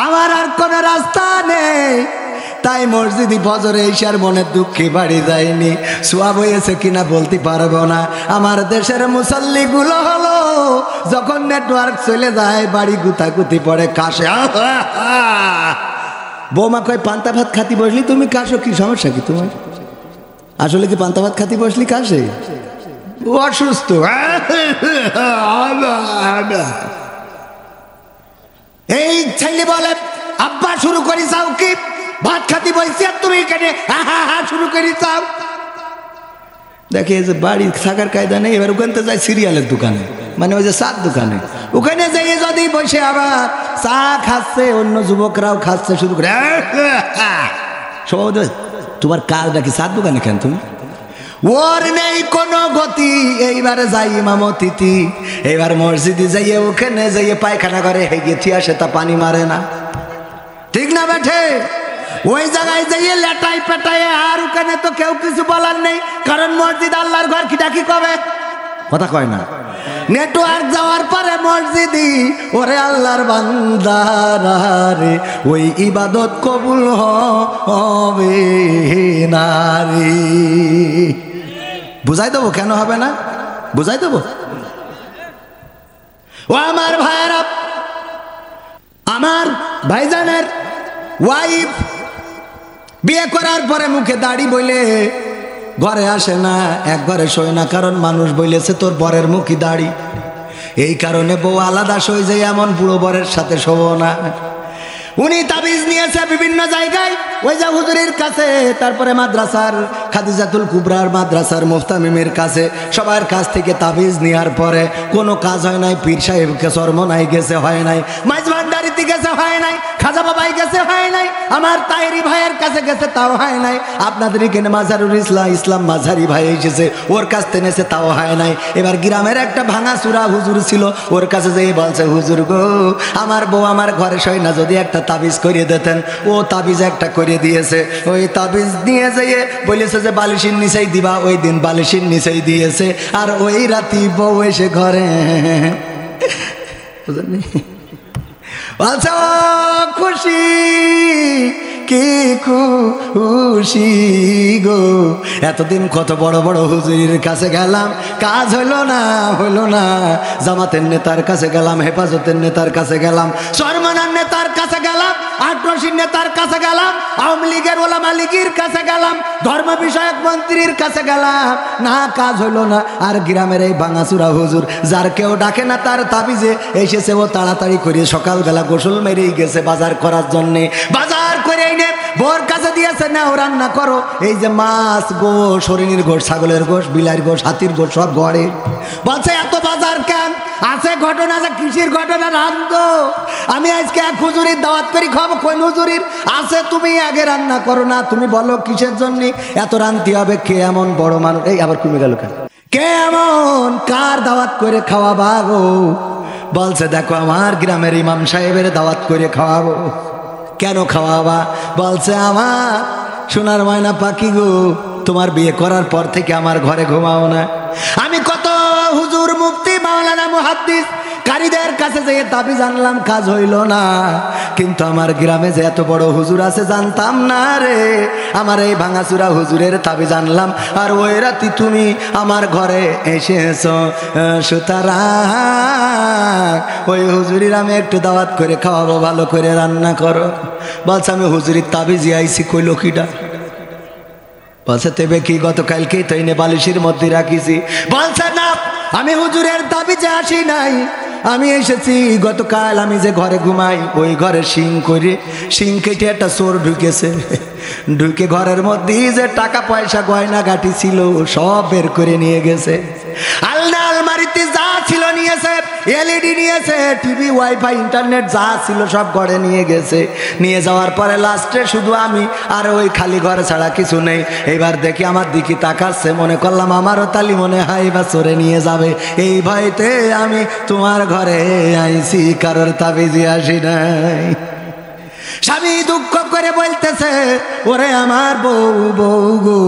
আমার আর কোনো রাস্তা নেই। তাই মসজিদি ফজরে ঈশার মনের দুঃখে বাড়ি যায়নি। সওয়াব হয়েছে কিনা বলতে পারবো না। আমার দেশের মুসল্লিগুলো হলো যখন নেটওয়ার্ক চলে যায় বাড়ি গুতাগুতি পড়ে কাশে। বৌমা কয় পান্তা ভাত খাতি বসলি তুমি কাশো, কি সমস্যা কি তোমার? আসলে কি পান্তা ভাত খাতি বসলি কাশে? অসুস্থ। এই ছেলে বলে আব্বা শুরু করি চাও কি? ভাত খাতি বলছি আর তুমি এখানে শুরু করি চাও। দেখে যে বাড়ি থাকার কায়দা নেই, এবার ওখান থেকে যায় সিরিয়ালের দোকানে, মানে ওই যে চার দোকানে, ওখানে যাই যদি বসে আবার চা খাচ্ছে, অন্য যুবকরাও খাচ্ছে শুরু করে। তোমার কাজটা কি চার দোকানে কেন তুমি? ওর নেই কোনো গতি। এইবারে যাই ইমামতিতি, এইবার মসজিদে যাইয়ে ওখানে যাইয়ে পায়খানা করে হেগেছি আসে, তা পানি মারে না, ঠিক না বেঠে? ওই জায়গায় যাইয়ে লেটাই পেটাই, আর ওখানে তো কেউ কিছু বলার নেই, কারণ মসজিদ আল্লাহর ঘর, কিটা কি কবে কথা কয় না। নেটওয়ার্ক যাওয়ার পরে মসজিদি, ওরে আল্লাহর বান্দারা রে, ওই ইবাদত কবুল হবে না রে। বুঝাই দেবো কেন হবে না, বুঝাই দেবো। ও আমার ভাইয়েরা, আমার ভাইজানের ওয়াইফ বিয়ে করার পরে মুখে দাড়ি বইলে ঘরে আসে না, এক ঘরে শোয় না, কারণ মানুষ বলেছে তোর বরের মুখী দাড়ি। এই কারণে বউ আলাদা সই যায়, এমন বুড়ো বরের সাথে শোবো না। উনি তাবিজ নিয়েছে বিভিন্ন জায়গায়, ওই যে হুজুরের কাছে, তারপরে মাদ্রাসার খাদিজাতুল কুবরার মাদ্রাসার মুফতামিমের কাছে, সবার কাছ থেকে তাবিজ নেওয়ার পরে কোনো কাজ হয় নাই। পীর সাহেবকে চরমনাই গেছে, হয় নাই। মাইজ ভান্ডারিতে গেছে, হয় নাই। খাজা বাবাই গেছে, হয় নাই। আমার তাহেরি ভাইয়ের কাছে গেছে, তাও হয় নাই। আপনাদের এখানে মাজারুল ইসলাম মাঝারি ভাই এসেছে, ওর কাছ থেকে নেছে, তাও হয় নাই। এবার গ্রামের একটা ভাঙা চূড়া হুজুর ছিল, ওর কাছে যেই বলছে, হুজুর গো, আমার বউ আমার ঘরে শোয় না, যদি একটা তাবিজ করিয়ে দিতেন। ও তাবিজ একটা করে দিয়েছে। ওই তাবিজ নিয়ে যেয়ে বলেছে যে বালিশের নিচেই দিবা, ওই দিন বালিশের নিচেই দিয়েছে। আর ওই রাতি বউ এসে ঘরে আচ্ছা খুশি কি খুশি গো, এতদিন কত বড় বড় হুজুরের কাছে গেলাম, কাজ হইল না। জামাতের নেতার কাছে গেলাম, হেফাজতের নেতার কাছে গেলাম, চরমনার নেতার কাছে গেলাম, আটরশির নেতার কাছে গেলাম, আওয়ামী লীগের ওলামা লীগের কাছে গেলাম, ধর্ম বিষয়ক মন্ত্রীর কাছে গেলাম, না কাজ হইল না। আর গ্রামের এই ভাঙাচুরা হুজুর, যার কেউ ডাকে না, তার তাবিজে এসেছে, ও তাড়াতাড়ি করে সকালবেলা গোসল মেরেই গেছে বাজার করার জন্যে। বাজার করে এনে বোর কাছে দিয়েছে, না ও রান্না করো। এই যে মাছ, গোশ, হরিণীর গোশ, ছাগলের গোশ, বিলার গোশ, হাতির গোশ, সব ঘরে। বলছে এত বাজার কেন? আছে ঘটনা, আছে কৃষির ঘটনা, রান্ধো। আমি আজকে এক হুজুরির দাওয়াত করি, খাবো। কোন হুজুরির? আছে, তুমি আগে রান্না করো না, তুমি বলো কিসের জন্য এত রান্তি হবে? কে এমন বড় মানুষ? এই আবার কমে গেল কেন? কে এমন, কার দাওয়াত করে খাওয়াবা গো? বলছে দেখো, আমার গ্রামের ইমাম সাহেবের দাওয়াত করে খাওয়াবো। কেন খাওয়াবা? বলছে আমার সোনার ময়না পাখি গো, তোমার বিয়ে করার পর থেকে আমার ঘরে ঘুমাও না। আমি কত হুজুর, মুফতি, মাওলানা, মুহাদ্দিস, কারীদের কাছে যেয়ে তাবিজ আনলাম, কাজ হইল না। কিন্তু আমার গ্রামে যে এত বড় হুজুর আছে জানতাম না রে। আমার এই ভাঙাচুরা হুজুরের তাবিজ আনলাম, আর ওই রাতি তুমি আমার ঘরে এসেছো। সুতরাং ওই হুজুরির আমি একটু দাওয়াত করে খাওয়াবো, ভালো করে রান্না করো। বলছে আমি হুজুরির তাবিজ আইছি। কই লোকিটা? বলছে তেবে কি গতকালকেই তো এনে বালিশের মধ্যে রাখিছি। বলছে না, আমি হুজুরের তাবিজে আসি নাই, আমি এসেছি গতকাল। আমি যে ঘরে ঘুমাই, ওই ঘরে শিং কেটে একটা চোর ঢুকেছে। ঢুকে ঘরের মধ্যে যে টাকা পয়সা গয়না গাটি ছিল সব বের করে নিয়ে গেছে। আলমারিতে যা ছিল নিয়েছে, এলইডি নিয়েছে, টিভি, ওয়াইফাই, ইন্টারনেট যা ছিল সব ঘরে নিয়ে গেছে। নিয়ে যাওয়ার পরে লাস্টে শুধু আমি আর ওই খালি ঘরে ছাড়া কিছু নেই। এবার দেখি আমার দিকে তাকাচ্ছে, মনে করলাম আমারও তালি মনে হয় বা চোরে নিয়ে যাবে। এই ভয়তে আমি তোমার ঘরে আইছি, কারোর তাবিজে আসি নাই। স্বামী দুঃখ করে বলতেছে, ওরে আমার বউ গো,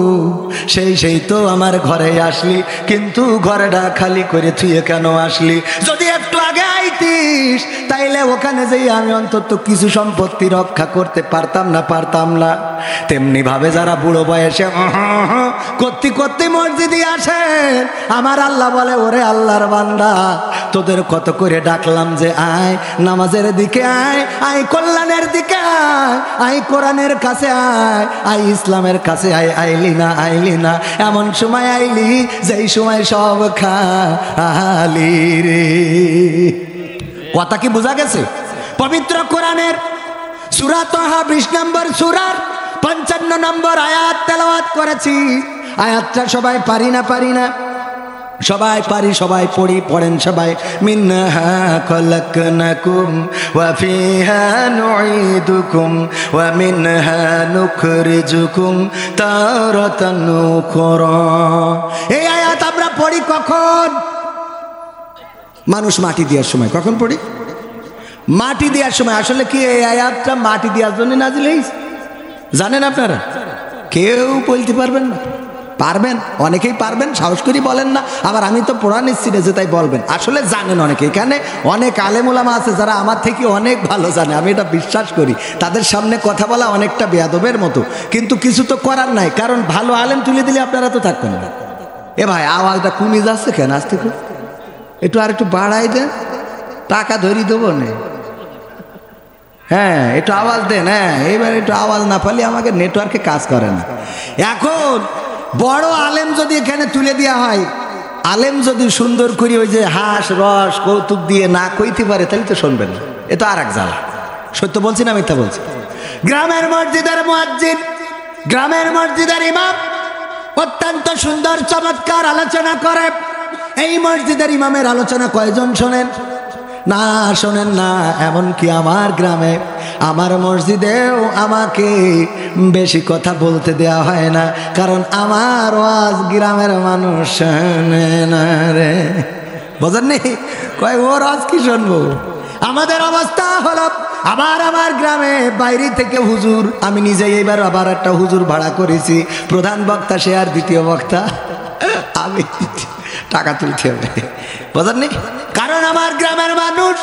সেই তো আমার ঘরে আসলি, কিন্তু ঘরটা খালি করে থুয়ে কেন আসলি? যদি একটু আগে আইতি দিস, তাইলে ওখানে যেই আমি অন্তত কিছু সম্পত্তি রক্ষা করতে পারতাম না। তেমনি ভাবে যারা বুড়ো বয়সে করতে করতে মসজিদে আসেন, আমার আল্লাহ বলে ওরে আল্লাহর বান্দা, তোদের কত করে ডাকলাম যে আয় নামাজের দিকে, আয় কল্যাণের দিকে, আয় কোরআনের কাছে, আয় ইসলামের কাছে, আইলি না। এমন সময় আইলি যেই সময় সব খালি রে। কথা কি বোঝা গেছে? পবিত্র কোরআনের সূরা তাহা 20 নম্বর সূরার 55 নম্বর আয়াত তেলাওয়াত করেছি। আয়াতটা সবাই পারি না? সবাই পারি, সবাই পড়েন সবাই। মিনহা খলাকনাকুম ওয়া ফিহা নুঈদুকুম ওয়া মিনহা নুখরিজুকুম তারাতান উখরা। এই আয়াত আমরা পড়ি কখন? মানুষ মাটি দেওয়ার সময়। কখন পড়ি? মাটি দেওয়ার সময়। আসলে কি এই আয়াতটা মাটি দেওয়ার জন্য নাজিল হয়েছে জানেন আপনারা? কেউ বলতে পারবেন না? পারবেন, অনেকেই পারবেন, সাহস করি বলেন না। আবার আমি তো পড়া নিচ্ছি না যে তাই বলবেন। আসলে জানেন অনেকে, এখানে অনেক আলেম ওলামা আছে যারা আমার থেকে অনেক ভালো জানে, আমি এটা বিশ্বাস করি। তাদের সামনে কথা বলা অনেকটা বেয়াদবের মতো, কিন্তু কিছু তো করার নাই, কারণ ভালো আলেম তুলে দিলে আপনারা তো থাকবেন না। এ ভাই আওয়াজটা কমে যাচ্ছে কেন? আসতে একটু আর একটু বাড়াই দেন, টাকা ধরিয়ে দেবো না। হ্যাঁ একটু আওয়াজ দেন। হ্যাঁ এইবার একটু আওয়াজ না পারলে আমাকে নেটওয়ার্কে কাজ করে না। এখন বড় আলেম যদি এখানে তুলে দেওয়া হয়, আলেম যদি সুন্দর করে ওই যে হাস রস কৌতুক দিয়ে না কইতে পারে, তাহলে তো শুনবেন না। এ তো আর এক জ্বালা। সত্য বলছি না মিথ্যা বলছি? গ্রামের মসজিদের মুয়াজ্জিন, গ্রামের মসজিদের ইমাম অত্যন্ত সুন্দর চমৎকার আলোচনা করে। এই মসজিদের ইমামের আলোচনা কয়জন শোনেন? না শোনেন না। এমনকি আমার গ্রামে, আমার মসজিদেও আমাকে বেশি কথা বলতে দেওয়া হয় না, কারণ আমার ওয়াজ গ্রামের মানুষ শোনে না রে। বোঝেননি? কয় ওর আজ কি শুনবো? আমাদের অবস্থা হলো, আমার গ্রামে বাইরে থেকে হুজুর, আমি নিজে এবার আবার একটা হুজুর ভাড়া করেছি। প্রধান বক্তা সে আর দ্বিতীয় বক্তা আমি। টাকা তুলতে হবে, বোঝেননি? কারণ আমার গ্রামের মানুষ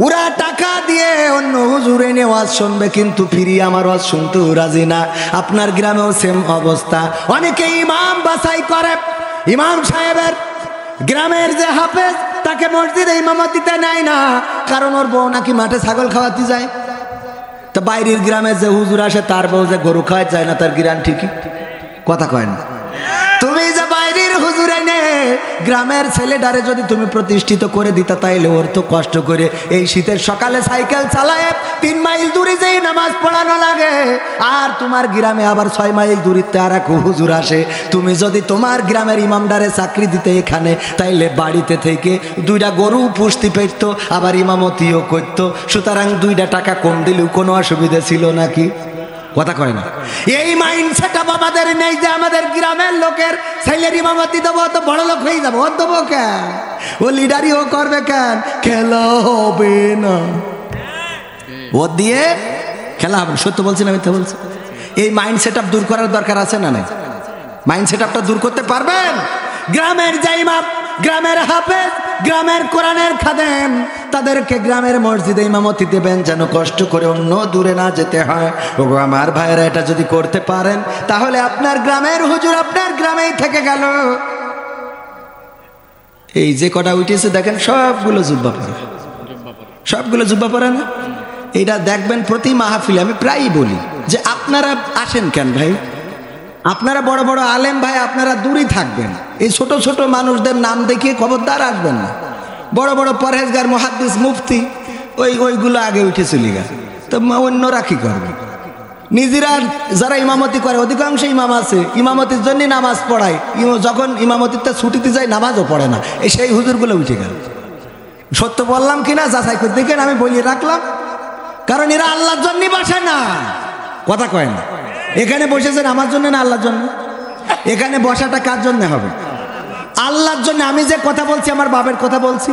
ওরা টাকা দিয়ে অন্য হুজুর এনে ওয়াজ শুনবে, কিন্তু ফিরিয়ে আমার ওয়াজ শুনতেও রাজি না। আপনার গ্রামেও সেম অবস্থা। অনেকে ইমাম বাছাই করে, ইমাম সাহেবের গ্রামের যে হাফেজ তাকে মসজিদে ইমামতিতে নেয় না, কারণ ওর বউ নাকি মাঠে ছাগল খাওয়াতে যায়। তো বাইরের গ্রামে যে হুজুর আসে তার বউ যে গরু খাওয়াতে যায় না, তার গ্রাম ঠিকই। কথা কয় না? তুমি যে বাইরের হুজুর এনে গ্রামের ছেলেটারে যদি তুমি প্রতিষ্ঠিত করে দিতা, তাইলে ওর তো কষ্ট করে এই শীতের সকালে সাইকেল চালায় 3 মাইল দূরে যেই নামাজ পড়ানো লাগে, আর তোমার গ্রামে আবার 6 মাইল দূরিতে আর এক হুজুর আসে। তুমি যদি তোমার গ্রামের ইমামদারে চাকরি দিতে এখানে, তাইলে বাড়িতে থেকে 2টা গরু পুষতে পারতো, আবার ইমামতিও করতো। সুতরাং 2টা টাকা কম দিলেও কোনো অসুবিধা ছিল নাকি? কথা কয় না? এই মাইন্ডসেট আমাদের নেই যে আমাদের গ্রামের লোকের ছেলের ইমামতি দেবো তো বড় লোক হয়ে যাবো। ও দেবো কেন? ও লিডারি ও করবে কেন? খেলা হবে না, ও দিয়ে খেলা হবে। সত্য বলছি না মিথ্যা বলছি? এই মাইন্ডসেট দূর করার দরকার আছে না নাই? মাইন্ডসেট দূর করতে পারবেন? গ্রামের যে ইমাম, গ্রামের হাফেজ, গ্রামের কোরআনের খাদেম, তাদেরকে গ্রামের মসজিদে ইমামতি দেবেন, যেন কষ্ট করে অন্য দূরে না যেতে হয়। ওগো আমার ভাইরা, এটা যদি করতে পারেন, তাহলে আপনার গ্রামের হুজুর আপনার গ্রামেই থেকে গেল। এই যে কটা উঠেছে দেখেন, সবগুলো জুব্বা পরা, সবগুলো জুব্বা পরা না? এইটা দেখবেন প্রতি মাহফিলে আমি প্রায়ই বলি যে আপনারা আসেন কেন ভাই? আপনারা বড় বড় আলেম ভাই, আপনারা দূরেই থাকবেন। এই ছোট ছোট মানুষদের নাম দেখিয়ে খবরদার আসবেন না। বড় বড় পরহেজগার, মুহাদ্দিস, মুফতি, ওইগুলো আগে উঠে চলে গেছে। তো অন্যরা কি করবে? নিজেরা যারা ইমামতি করে, অধিকাংশ ইমাম আছে ইমামতির জন্য নামাজ পড়ায়, যখন ইমামতিতে ছুটিতে যায় নামাজও পড়ে না। এই সেই হুজুরগুলো উঠে গেল। সত্য বললাম কিনা যাচাই করে দেখেন, আমি বলিয়ে রাখলাম। কারণ এরা আল্লাহর জন্যই বসে না। কথা কয় না? এখানে বসেছেন আমার জন্য না আল্লাহর জন্য? এখানে বসাটা কার জন্য হবে? আল্লাহর জন্য। আমি যে কথা বলছি আমার বাপের কথা বলছি,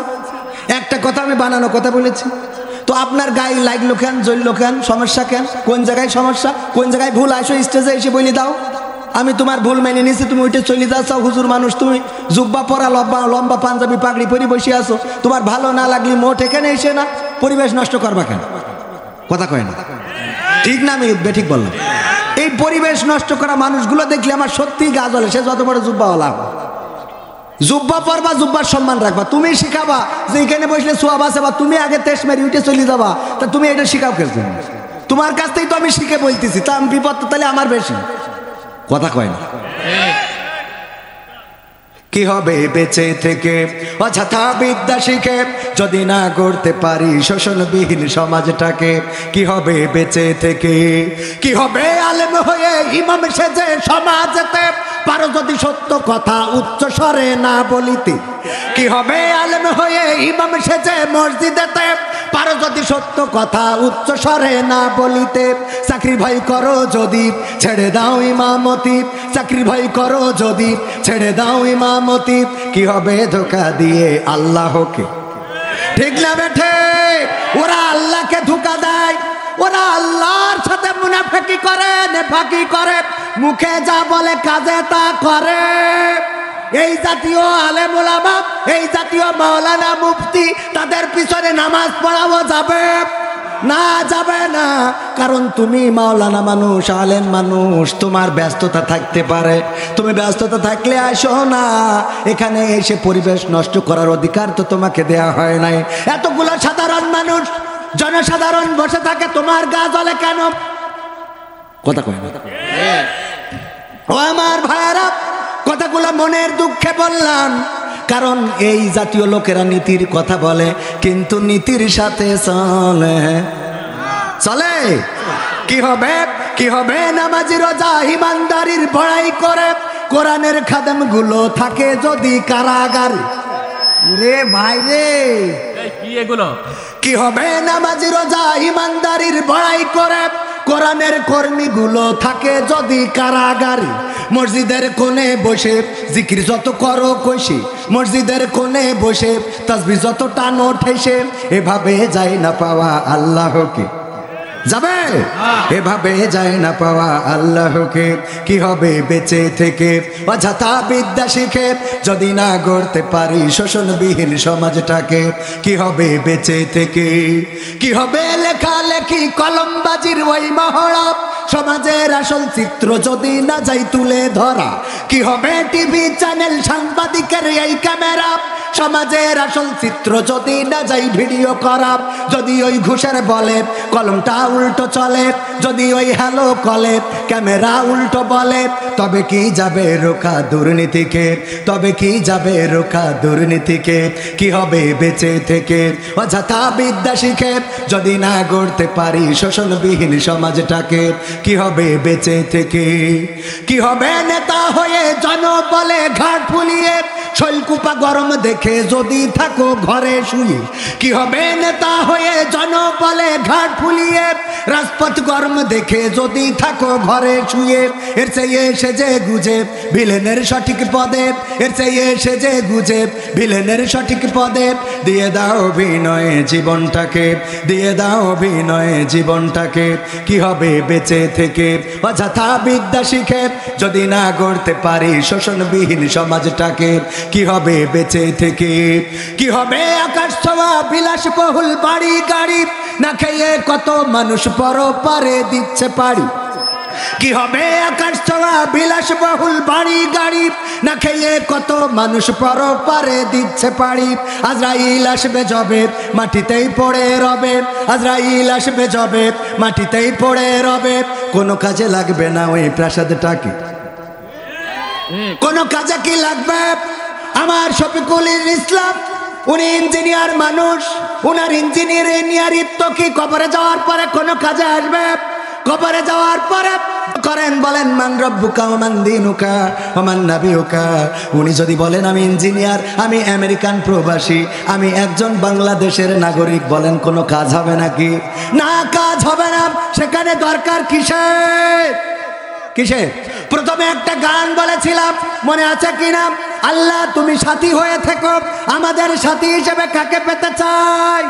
একটা কথা আমি বানানো কথা বলেছি। তো আপনার গায়ে লাগলো কেন, জ্বললো কেন, সমস্যা কেন? কোন জায়গায় সমস্যা, কোন জায়গায় ভুল? আসো স্টেজে এসে বলে দাও। আমি তোমার ভুল মেনে নিছি, তুমি ওইটা চলে যাচ্ছ হুজুর মানুষ, তুমি জুব্বা পরা লম্বা লম্বা পাঞ্জাবি পাগড়ি পরে বসে আছো, তোমার ভালো না লাগলে মোট এখানে এসে না পরিবেশ নষ্ট করবা কেন? কথা কয় না, ঠিক না? আমি বেঠিক বললাম? এই পরিবেশ নষ্ট করা মানুষগুলো দেখলে আমার সত্যিই গা জ্বলে। সে যত বড় জুব্বাওয়ালা, জুব্বা পরবা, জুব্বার সম্মান রাখবা, তুমি শিখাবা যে এখানে বসলে সোয়াব আছে, বা তুমি আগে তেজ মেরে উঠে চলে যাবা, তা তুমি এটা শিখাও কেন? তোমার কাছ থেকেই তো আমি শিখে বলতেছি, তা আমি বিপদ তো তাহলে আমার বেশি। কথা কয় না? কি হবে বেঁচে থেকে অযথা বিদ্যা শিখে যদি না করতে পারি শোষণবিহীন সমাজটাকে? কি হবে বেঁচে থেকে? কি হবে আলেম হয়ে ইমাম সেজে সমাজেতে পারো যদি সত্য কথা উচ্চ স্বরে না বলিতে? কি হবে আলেম হয়ে ইমাম সেজে মসজিদেতে পারো যদি সত্য কথা উচ্চ স্বরে না বলিতে? চাকরি ভয় করো যদি ছেড়ে দাও ইমামতি, চাকরি ভয় করো যদি ছেড়ে দাও ইমামতি। কি হবে ধোঁকা দিয়ে আল্লাহকে? ঠিক না বেঠে? ওরা আল্লাহকে ধোঁকা দেয়, ওরা আল্লাহর সাথে মুনাফিকি করে, নেফাকি করে, মুখে যা বলে কাজে তা করে। এই জাতীয় আলেম ওলামা, এই জাতীয় মাওলানা মুফতি, তাদের পিছনে নামাজ পড়াবো যাবে না? যাবে না। কারণ তুমি মাওলানা মানুষ, আলেম মানুষ, তোমার ব্যস্ততা থাকতে পারে, তুমি ব্যস্ততা থাকলে আসো না এখানে। এসে পরিবেশ নষ্ট করার অধিকার তো তোমাকে দেয়া হয় নাই। এতগুলো সাধারণ মানুষ, জনসাধারণ বসে থাকে, তোমার গা জ্বলে কেন? কথা কয় না? ও আমার ভাইরা, কথাগুলো মনের দুঃখে বললাম, কারণ এই জাতীয় লোকেরা নীতির কথা বলে কিন্তু নীতির সাথে চলে চলে। কি হবে? কি হবে নামাজি রোজা ইমানদারির বড়াই করে কোরআনের খাদেম গুলো থাকে যদি কারাগারে? রে ভাই রে, কি এগুলো? কি হবে নামাজি রোজা ইমানদারির বড়াই করে কোরআনের কর্মীগুলো থাকে যদি কারাগারে? মসজিদের কোণে বসে জিকির যত করো কইসে, মসজিদের কোণে বসে তাসবিহ যত টানো ঠেসে, এভাবে যায় না পাওয়া আল্লাহকে? যাবে? এভাবে যায় না পাওয়া আল্লাহকে। কি হবে বেঁচে থেকে অযথা বিদ্যা শিখে যদি না গড়তে পারি শোষণবিহীন সমাজটাকে? কি হবে বেঁচে থেকে? কি হবে লেখালেখি কলমবাজির ওই মহড়া, সমাজের আসল চিত্র যদি না যাই তুলে ধরা? কি হবে টিভি চ্যানেল সাংবাদিকের এই ক্যামেরা, সমাজের আসল চিত্র যদি না যাই ভিডিও করা? যদি ওই ঘুষের বলে কলমটা উল্টো চলে, যদি ওই হ্যালো কলে ক্যামেরা উল্টো বলে, তবে কি যাবে রোখা দুর্নীতিকে? তবে কি যাবে রোখা দুর্নীতিকে? কি হবে বেঁচে থেকে অযথা বিদ্যা শিখে যদি না গড়তে পারি শোষণবিহীন সমাজটাকে? কি হবে বেঁচে থেকে? কি হবে নেতা হয়ে জনবলে ঘাট ফুলিয়ে শৈলকুপা গরম দেখে যদি থাকো ঘরে শুয়ে? কি হবে নেতা হয়ে জনবলে ঘাট ফুলিয়ে রাজপথ গরম দেখে যদি থাকো ঘরে শুয়ে? এর চেয়ে সেজে গুজে ভিলেনের সঠিক পদে, এর চেয়ে সেজে গুজে ভিলেনের সঠিক পদে দিয়ে দাও বিনয়ে জীবনটাকে, দিয়ে দাও বিনয়ে জীবনটাকে। কি হবে বেঁচে থেকে অযথা বিদ্যা শিখে যদি না গড়তে পারি শোষণবিহীন সমাজটাকে? কি হবে বেঁচে থেকে? কি হবে আকাশ ছোঁয়া বিলাসবহুল বাড়ি গাড়ি না খেয়ে কত মানুষ পরপারে দিচ্ছে পাড়ি? কি হবে আকাশ ছোঁয়া বিলাসবহুল বাড়ি গাড়ি না খেয়ে কত মানুষ পরপারে দিচ্ছে পাড়ি? আজরাইল আসবে যবে মাটিতেই পড়ে রবে, আজরাইল আসবে যবে মাটিতেই পড়ে রবে, কোনো কাজে লাগবে না ওই প্রাসাদটাকে? কোনো কাজে কি লাগবে? আমার শফিকুল ইসলাম, উনি ইঞ্জিনিয়ার মানুষ, উনার ইঞ্জিনিয়ারিত্ব কি কবরে যাওয়ার পরে কোনো কাজে আসবে? কবরে যাওয়ার পরে করেন বলেন মান রব্বুকা ওয়া মান দীনুকা ওয়া মান নাবিয়ুকা। উনি যদি বলেন আমি ইঞ্জিনিয়ার, আমি আমেরিকান প্রবাসী, আমি একজন বাংলাদেশের নাগরিক, বলেন কোনো কাজ হবে নাকি? না, কাজ হবে না। সেখানে দরকার কিসের? কিসের? প্রথমে একটা গান বলেছিলাম, মনে আছে কিনা? আল্লাহ তুমি সাথী হয়ে থেকো, আমাদের সাথী হিসেবে কাকে পেতে চাই?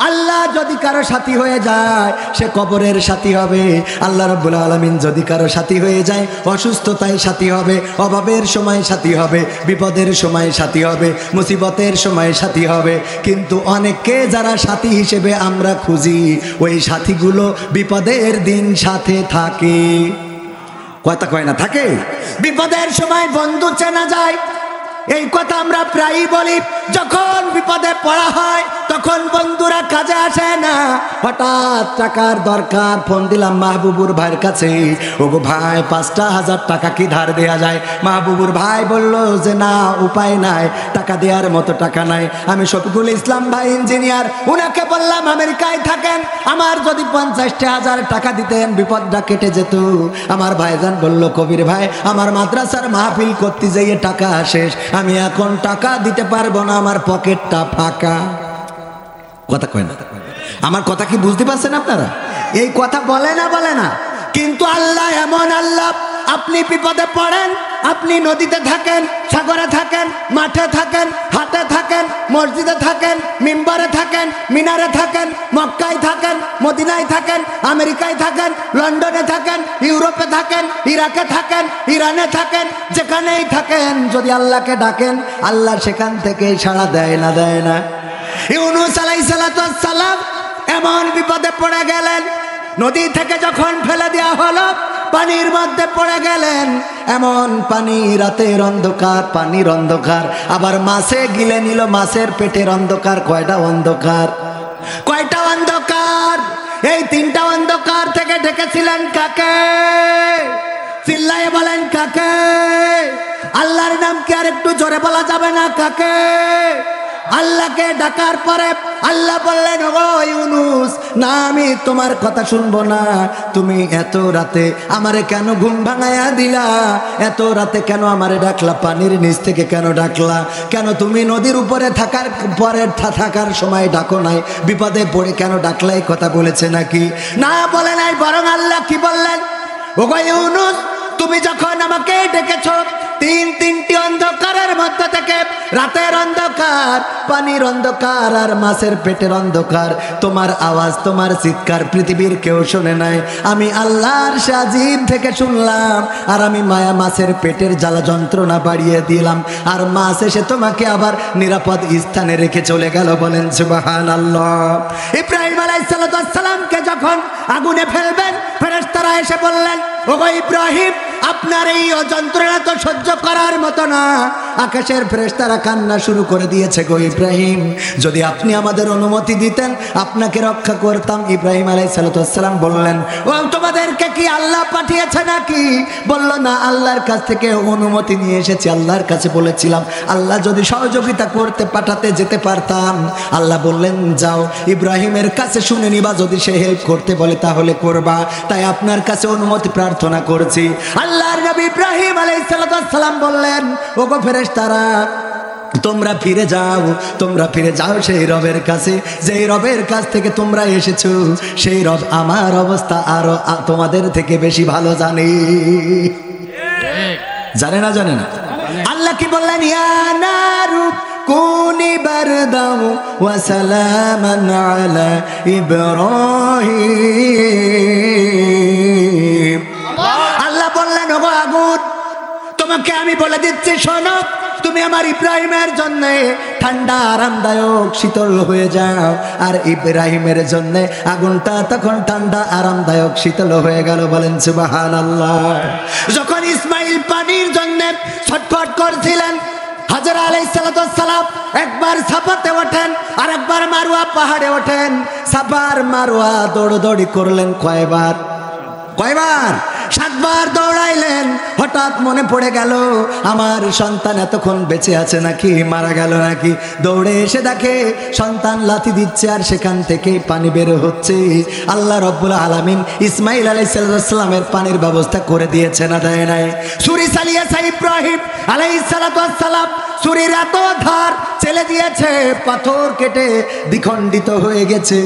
আল্লাহ যদি কারো সাথী হয়ে যায় সে কবরের সাথী হবে। আল্লাহ রাব্বুল আলামিন যদি কারো সাথী হয়ে যায় অসুস্থতায় সাথী হবে, অভাবের সময় সাথী হবে, বিপদের সময় সাথী হবে, মুসিবতের সময় সাথী হবে। কিন্তু অনেককে যারা সাথী হিসেবে আমরা খুঁজি ওই সাথীগুলো বিপদের দিন সাথে থাকে। কথা কয় না থাকে? বিপদের সময় বন্ধু চেনা যায়, এই কথা আমরা প্রায়ই বলি। যখন বিপদে পড়া হয় তখন বন্ধুরা কাজে আসে না। হঠাৎ টাকার দরকার, ফোন দিলাম মাহবুবুর ভাইয়ের কাছে, ওগো ভাই 5,000 টাকা কি ধার দেয়া যায়? মাহবুবুর ভাই বলল যে না, উপায় নাই, টাকা দেওয়ার মতো টাকা নাই। আমি শফিকুল ইসলাম ভাই ইঞ্জিনিয়ার, উনাকে বললাম আমেরিকায় থাকেন, আমার যদি 50,000 টাকা দিতেন বিপদটা কেটে যেত। আমার ভাইজান বলল কবির ভাই আমার মাদ্রাসার মাহফিল করতে যেয়ে টাকা শেষ, আমি এখন টাকা দিতে পারবো না, আমার পকেটটা ফাঁকা। কথা কয় না? আমার কথা কি বুঝতে পারছেন আপনারা? এই কথা বলে না, কিন্তু আল্লাহ এমন আল্লাহ, আপনি বিপদে পড়েন, আপনি নদীতে থাকেন, সাগরে থাকেন, মাঠে থাকেন, হাটে থাকেন, মসজিদে থাকেন, মিম্বরে থাকেন, মিনারে থাকেন, মক্কায় থাকেন, মদিনায় থাকেন, আমেরিকায় থাকেন, লন্ডনে থাকেন, ইউরোপে থাকেন, ইরাকে থাকেন, ইরানে থাকেন, যেখানেই থাকেন যদি আল্লাহকে ডাকেন আল্লাহ সেখান থেকে সাড়া দেয় না, দেয় না? ইউনূস আলাইহিস সালাম এমন বিপদে পড়ে গেলেন, নদী থেকে যখন ফেলে দেওয়া হলো পানির মধ্যে পড়ে গেলেন। এমন পানি, রাতের অন্ধকার, পানির অন্ধকার, আবার মাছে গিলে নিল, মাছের পেটের অন্ধকার। কয়টা অন্ধকার? কয়টা অন্ধকার? এই 3টা অন্ধকার থেকে ডেকেছিলেন কাকে? চিল্লায়ে বলেন কাকে? আল্লাহর নাম কি আর একটু জোরে বলা যাবে না? কাকে? আল্লাহকে ডাকার পরে আল্লাহ বললেন ওগো ইউনূস, না আমি তোমার কথা শুনবো না। তুমি এত রাতে আমারে কেন ঘুম ভাঙায়া দিলা? এত রাতে কেন আমারে ডাকলা? পানির নিচ থেকে কেন ডাকলা? কেন তুমি নদীর উপরে থাকার পরে থাকার সময় ডাকো নাই? বিপদে পড়ে কেন ডাকলা? এই কথা বলেছে নাকি? না, বলে নাই। বরং আল্লাহ কি বললেন? ওগো ইউনূস, তুমি যখন আমাকে ডেকেছো তিনটি অন্ধকারের মধ্যে থেকে, রাতের অন্ধকার, পানির অন্ধকার আর মাছের পেটের অন্ধকার, তোমার আওয়াজ, তোমার চিৎকার পৃথিবীর কেউ শোনে নাই, আমি আল্লাহর সাজিব থেকে শুনলাম। আর আমি মায়া মাছের পেটের জ্বালা যন্ত্রণা বাড়িয়ে দিলাম, আর মাছ এসে তোমাকে আবার নিরাপদ স্থানে রেখে চলে গেল। বলেন সুবহানাল্লাহ। ইব্রাহিম আলাইহিস সালামকে যখন আগুনে ফেলবেন ফেরেশতারা এসে বললেন ওগো ইব্রাহিম, আপনার এই যন্ত্রণা তো সহ্য করার মতো না। আকাশের ফেরেশতারা কান্না শুরু করে দিয়েছে, গো ইব্রাহিম, যদি আপনি আমাদের অনুমতি দিতেন আপনাকে রক্ষা করতাম। ইব্রাহিম আলাইহিস সালাম বললেন, ও তোমাদেরকে কি আল্লাহ পাঠিয়েছে নাকি? বলল না, আল্লাহর কাছ থেকে অনুমতি নিয়ে এসেছি, আল্লাহর কাছে বলেছিলাম আল্লাহ যদি সহযোগিতা করতে পাঠাতে যেতে পারতাম। আল্লাহ বললেন যাও ইব্রাহিমের কাছে শুনে নিবা, যদি সে হেল্প করতে বলে তাহলে করবা, তাই আপনার কাছে অনুমতি প্রার্থনা করছি। আল্লাহর নবী ইব্রাহিম আলাইহিস সালাম বললেন ওগো ফেরেশতারা, তোমরা ফিরে যাও, তোমরা ফিরে যাও সেই রবের কাছে, যেই রবের কাছ থেকে তোমরা এসেছো সেই রব আমার অবস্থা আরো তোমাদের থেকে বেশি ভালো জানে। জানে না? জানে না? আল্লাহ কি বললেন? ইয়া নারু কুনি বারদাও ওয়া সালামান আলা ইব্রাহিম। আল্লাহ বললেন ওগো আগুন, তোমাকে আমি বলে দিচ্ছি শোনো, তুমি আমার ইব্রাহিমের জন্য ঠান্ডা আরামদায়ক শীতল হয়ে যাও। আর ইব্রাহিমের জন্য আগুনটা তখন ঠান্ডা আরামদায়ক শীতল হয়ে গেল। বলেন সুবহানাল্লাহ। যখন ইসমাইল পানির জন্য ছটফট করছিলেন, হাজরা আলাইহিস সালাম একবার সাফাতে ওঠেন আর একবার মারওয়া পাহাড়ে ওঠেন। সাফার মারওয়া দৌড়দৌড়ি করলেন কয়বার? 7 বার দৌড়াইলেন। হঠাৎ মনে পড়ে গেল আমার সন্তান এতক্ষণ বেঁচে আছে নাকি মারা গেল নাকি। দৌড়ে এসে দেখে সন্তান লাথি দিচ্ছে আর সেখান থেকে পানি বের হচ্ছে। আল্লাহ রব্বুল আলামিন ইসমাইল আলাইহিস সালামের পানির ব্যবস্থা করে দিয়েছে না দেয় নাই? ছুরি চালিয়েছে ইব্রাহিম আলাইহিস সালাম, ছুরির এত ধার চেলে দিয়েছে পাথর কেটে দ্বিখণ্ডিত হয়ে গেছে,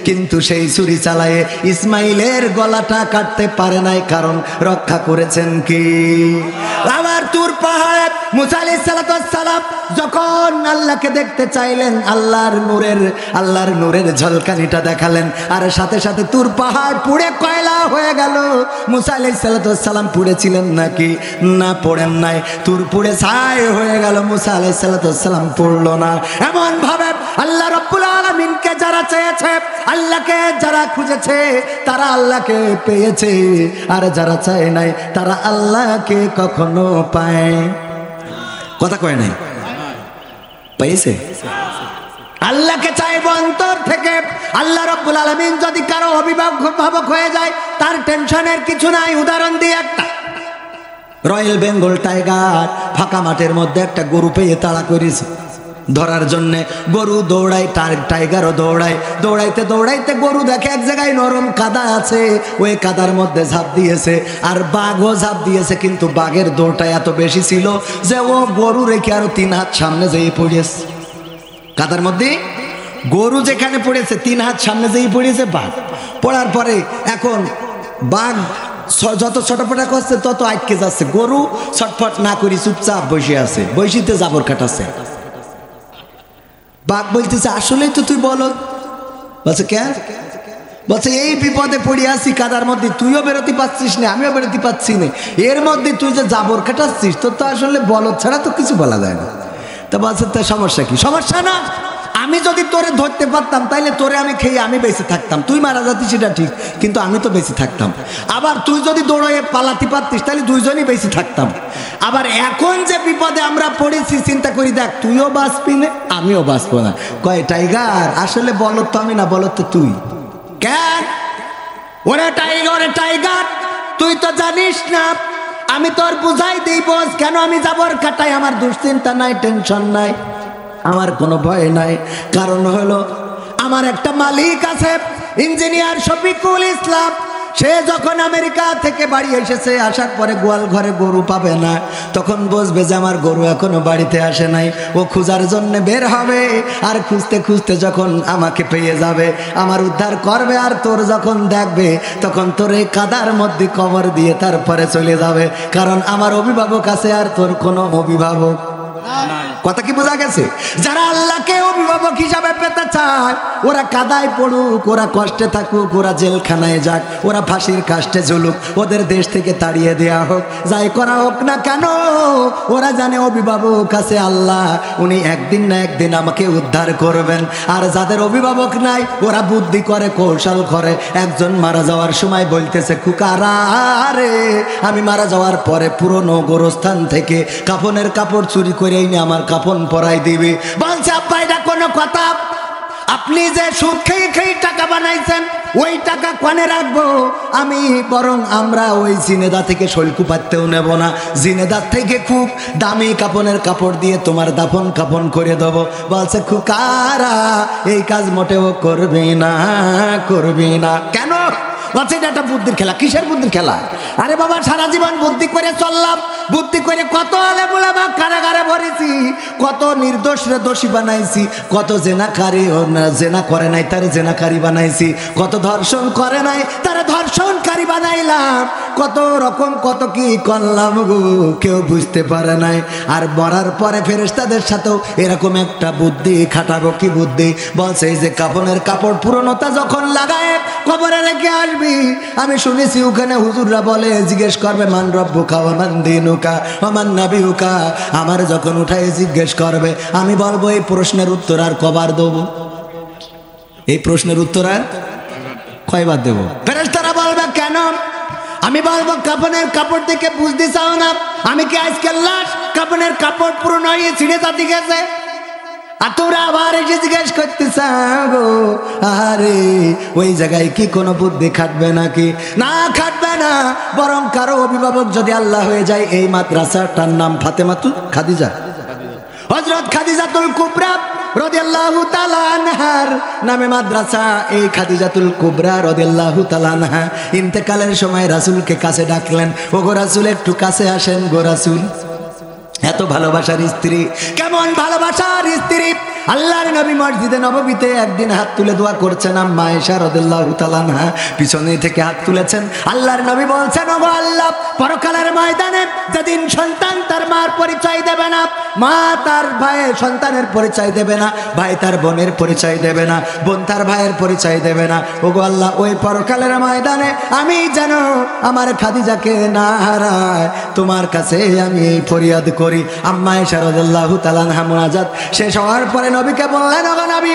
কিন্তু সেই ছুরি চালায়ে ইসমাইলের গলাটা কাটতে পারে নাই, কারণ রক্ষা করেছেন কি? আবার তুর পাহাড়ে মুসা আলাইহিস সালাম যখন আল্লাহকে দেখতে চাইলেন, আল্লাহর নূরের ঝলকানিটা দেখালেন, আর সাথে সাথে তুর পাহাড় পুড়ে কয়লা হয়ে গেল। মুসা আলাইহিস সালাম পুড়েছিলেন নাকি? না, পড়েন নাই। তুর পুড়ে ছাই হয়ে গেল, মুসা আলাইহিস সালাম পড়লো না। এমন ভাবে আল্লাহ রাব্বুল আলামিনকে যারা চেয়েছে, আল্লাহকে যারা খুঁজেছে, তারা আল্লাহকে পেয়েছে, আর যারা চায় নাই তারা আল্লাহকে কখনো পায়। কথা কয় নাই? পেয়েছে। আল্লাহকে চাইব অন্তর থেকে। আল্লাহ রাব্বুল আলামিন যদি কারো অভিভাবক হয়ে যায়, তার টেনশনের কিছু নাই। উদাহরণ দিয়ে একটা, রয়্যাল বেঙ্গল টাইগার ফাঁকা মাঠের মধ্যে একটা গরু পেয়ে তাড়া করেছে ধরার জন্যে। গরু দৌড়ায়, টাইগারও দৌড়ায়। দৌড়াইতে দৌড়াইতে গরু দেখে এক জায়গায় নরম কাদা আছে, ওই কাদার মধ্যে ঝাঁপ দিয়েছে। আর বাঘও ঝাঁপ দিয়েছে, কিন্তু বাঘের দৌড়টা এত বেশি ছিল যে ও গরু রেখে আরো 3 হাত সামনে যেয়ে পড়েছে কাদার মধ্যে। গরু যেখানে পড়েছে 3 হাত সামনে যেয়ে পড়েছে বাঘ। পড়ার পরে এখন বাঘ যত ছটফটা করছে তত আটকে যাচ্ছে। গরু ছটফট না করি চুপচাপ বসে আছে, বসিতে জাবর কাটাচ্ছে। বাঘ বলতেছে, আসলেই তো তুই বল। বলছে কেন? বলছে এই বিপদে পড়ে আছি কাদার মধ্যে, তুইও বেরোতে পারছিস না, আমিও বেরোতে পারছি না, এর মধ্যে তুই যে জাবর কাটাচ্ছিস, তোর তো আসলে বলদ ছাড়া তো কিছু বলা যায় না। তা বলছে তার সমস্যা কি? সমস্যা না, আমি যদি তোরে ধরতে পারতাম তাইলে তোরে আমি খেয়ে আমি বেঁচে থাকতাম। তুই মারা যাতিস সেটা ঠিক, কিন্তু আমি তো বেঁচে থাকতাম। আবার তুই যদি দৌড়ে পালাতে পারতিস তাহলে দুইজনই বেঁচে থাকতাম। আবার এখন যে বিপদে আমরা পড়েছি, চিন্তা করি দেখ, তুইও বাঁচবি না, আমিও বাঁচবো না। কয় টাইগার, আসলে বলত তো আমি না, বলত তো তুই। কেন? ওরে টাইগার, তুই তো জানিস না, আমি তোর বুঝাই দিই বস, কেন আমি যাবর কাটাই। আমার দুশ্চিন্তা নাই, টেনশন নাই, আমার কোনো ভয় নাই। কারণ হলো আমার একটা মালিক আছে, ইঞ্জিনিয়ার শফিকুল ইসলাম। সে যখন আমেরিকা থেকে বাড়ি এসেছে, আসার পরে গোয়াল ঘরে গরু পাবে না, তখন বুঝবে যে আমার গরু এখনো বাড়িতে আসে নাই। ও খোঁজার জন্য বের হবে, আর খুঁজতে খুঁজতে যখন আমাকে পেয়ে যাবে, আমার উদ্ধার করবে। আর তোর যখন দেখবে, তখন তোর এই কাদার মধ্যে কবর দিয়ে তারপরে চলে যাবে। কারণ আমার অভিভাবক আছে, আর তোর কোনো অভিভাবক। কথা কি বোঝা গেছে? যারা আল্লাহকে অভিভাবক হিসাবে পেতে চায়, ওরা কাদায় পড়ুক, ওরা কষ্টে থাকুক, ওরা জেলখানায় যাক, ওরা ফাঁসির কাস্টে ঝুলুক, ওদের দেশ থেকে তাড়িয়ে দেয়া হোক, যাই করা হোক না কেন, ওরা জানে অভিভাবক আছে আল্লাহ, উনি একদিন না একদিন আমাকে উদ্ধার করবেন। আর যাদের অভিভাবক নাই, ওরা বুদ্ধি করে, কৌশল করে। একজন মারা যাওয়ার সময় বলতেছে, খুকারা রে, আমি মারা যাওয়ার পরে পুরনো গোরস্থান থেকে কাফনের কাপড় চুরি করে এনে আমার কাফন পরাই দিবি। বলছে, আব্বা এটা কোনো কথা? আপনি যে সুদ খেয়ে খেয়ে টাকা বানাইছেন, ওই টাকা কোনে রাখবো আমি? বরং আমরা ওই জিনেদা থেকে শৈলকু পাততেও নেব না, জিনেদার থেকে খুব দামি কাপনের কাপড় দিয়ে তোমার দাফন কাপন করে দেবো। বলছে, খুকারা এই কাজ মোটেও করবি না, করবি না। কেন? বলছে, এটা একটা বুদ্ধির খেলা। কিসের বুদ্ধির খেলা? আরে বাবা, সারা জীবন বুদ্ধি করে চললাম, বুদ্ধি করে কত আলেম উলামা কারাগারে ভরেছি, কত নির্দোষরে দোষী বানাইছি, কত জেনাকারী জেনা করে নাই তারে জেনাকারী বানাইছি, কত ধর্ষণ করে নাই তারে ধর্ষণকারী বানাইলাম, কত রকম কত কি করলাম গো, কেউ বুঝতে পারে নাই। আর মরার পরে ফেরেশতাদের সাথেও এরকম একটা বুদ্ধি খাটাবো। কি বুদ্ধি? বলছে, এই যে কাফনের কাপড় পুরনোটা যখন লাগায় কবরে রেখে আসবি, আমি শুনেছি ওখানে হুজুররা বলে, জিজ্ঞেস করবে, মান রব্বুকা ওয়া মান দীনুকা ওয়া মান নাবিয়ুকা। আমার যখন উঠাই জিজ্ঞেস করবে, আমি বলবো, এই প্রশ্নের উত্তর আর কবার দেব? এই প্রশ্নের উত্তর আর কয়বার দেব? ফেরেশতারা বলবে, কেন? আমি বলবো, কাফনের কাপড় থেকে বুঝতে চাও না আমি কি আজকে লাশ? কাফনের কাপড় পুরনো হয়ে ছিঁড়ে যাতে গেছে, আর তোমরা আবার এসে জিজ্ঞেস করতে চাও গো। আরে ওই জায়গায় কি কোনো বুদ্ধি খাটবে নাকি? না, খাটবে না। বরং কারো অভিভাবক যদি আল্লাহ হয়ে যায়, এই মাদ্রাসাটার নাম ফাতেমাতুল খাদিজা, হযরত খাদিজাতুল কুবরা রাদিয়াল্লাহু তাআলা আনহার নামে মাদ্রাসা। এই খাদিজাতুল কুবরা রাদিয়াল্লাহু তাআলা আনহা ইন্তেকালের সময় রাসূলকে কাছে ডাকলেন, ও গো রাসূল, একটু কাছে আসেন গো রাসূল। এত ভালোবাসার স্ত্রী, কেমন ভালোবাসার স্ত্রী! আল্লাহর নবী মসজিদে নববীতে একদিন হাত তুলে দোয়া করছেন, আম্মা আয়েশা রাদিয়াল্লাহু তাআলা আনহা পিছনে থেকে হাত তুলেছেন। আল্লাহর নবী বলছেন, ওগো আল্লাহ, পরকালের ময়দানে যেদিন সন্তান তার মার পরিচয় দেবে না, মা তার ভাইয়ের সন্তানের পরিচয় দেবে না, ভাই তার বোনের পরিচয় দেবে না, বোন তার ভাইয়ের পরিচয় দেবে না, ওগো আল্লাহ, ওই পরকালের ময়দানে আমি যেন আমার খাদিজাকে না হারায়, তোমার কাছে আমি এই ফরিয়াদ করি। আম্মা আয়েশা রাদিয়াল্লাহু তাআলা আনহা মুনাজাত শেষ হওয়ার পরে নবীকে বললেন, ওগো নবী,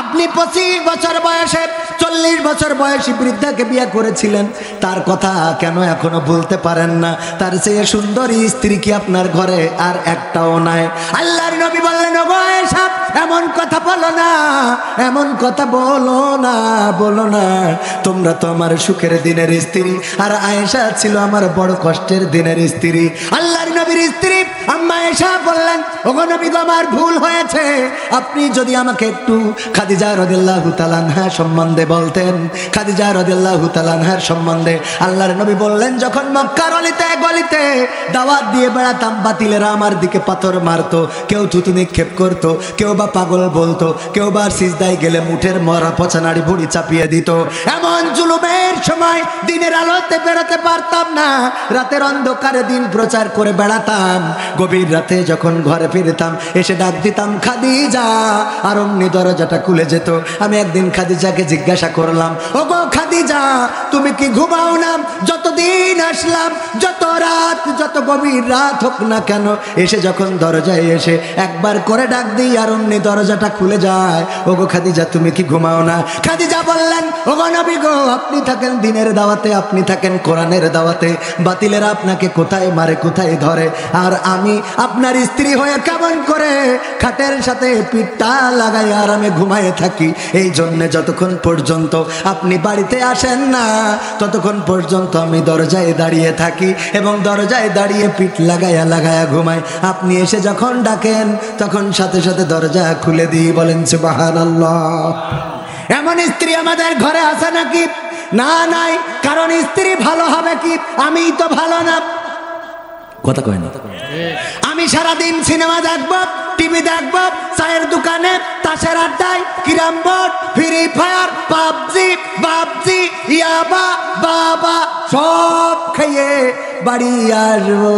আপনি 25 বছর বয়সে 40 বছর বয়সী বৃদ্ধাকে বিয়ে করেছিলেন, তার কথা কেন এখনো বলতে পারেন না? তার চেয়ে সুন্দরী স্ত্রী কি আপনার ঘরে আর একটাও নাই? আল্লাহর নবী বললেন, ওগো আয়েশা, এমন কথা বলো না, এমন কথা বলো না, বলো না। তোমরা তো আমার সুখের দিনের স্ত্রী, আর আয়েশা ছিল আমার বড় কষ্টের দিনের স্ত্রী। আল্লাহর নবীর স্ত্রী আম্মা আয়েশা বললেন, ওগো নবী গো, আমার ভুল হয়েছে, আপনি যদি আমাকে একটু খাদিজা রাদিয়াল্লাহু তাআলা আনহা সম্বন্ধে বলতেন। খাদিজা রাদিয়াল্লাহু তাআলা আনহার সম্বন্ধে আল্লাহর নবী বললেন, যখন মক্কার অলিতে গলিতে দাওয়াত দিয়ে বেড়াতাম, বাতিলেরা আমার দিকে পাথর মারতো, কেউ থুতু নিক্ষেপ করতো, কেউ বা পাগল বলতো, কেউ বা সিজদায় গেলে মুঠের মরা পচা নাড়ি ভুঁড়ি চাপিয়ে দিত। এমন জুলুমের সময় দিনের আলোতে বেরোতে পারতাম না, রাতের অন্ধকারে দিন প্রচার করে বেড়াতাম। গভীর রাতে যখন ঘরে ফিরতাম, এসে ডাক দিতাম, খাদিজা, আর অমনি দরজাটা খুলে যেত। আমি একদিন খাদিজাকে জিজ্ঞাসা করলাম, ওগো খাদিজা, তুমি কি ঘুমাও না? যতদিন আসলাম, যত রাত, যত গভীর রাত হোক না কেন, এসে যখন দরজায় এসে একবার করে ডাক দিই, আর অমনি দরজাটা খুলে যায়। ওগো খাদিজা, তুমি কি ঘুমাও না? খাদিজা বললেন, ওগো নবী গো, আপনি থাকেন দিনের দাওয়াতে, আপনি থাকেন কোরআনের দাওয়াতে, বাতিলেরা আপনাকে কোথায় মারে, কোথায় ধরে, আর আমি আপনার স্ত্রী হয়ে কেমন করে খাটের সাথে পিঠটা লাগাই আরামে ঘুমায়ে থাকি। এই জন্যে যতক্ষণ পর্যন্ত আপনি বাড়িতে আসেন না, ততক্ষণ পর্যন্ত আমি দরজায় দাঁড়িয়ে থাকি, এবং দরজায় দাঁড়িয়ে পিঠ লাগায়া লাগায়া ঘুমাই। আপনি এসে যখন ডাকেন, তখন সাথে সাথে দরজা খুলে দিই। বলেন সুবহানাল্লাহ। এমন স্ত্রী আমাদের ঘরে আছে নাকি? না, নাই। কারণ স্ত্রী ভালো হবে কি? আমিই তো ভালো না। কথা কয় না। আমি সারাদিন সিনেমা দেখবো, টিভি দেখবো, চায়ের দোকানে, তাসের আড্ডায়, carrom board, free fire, PUBG, বাবজি, ইয়াবা, বাবা সব খেয়ে বাড়ি আসবো,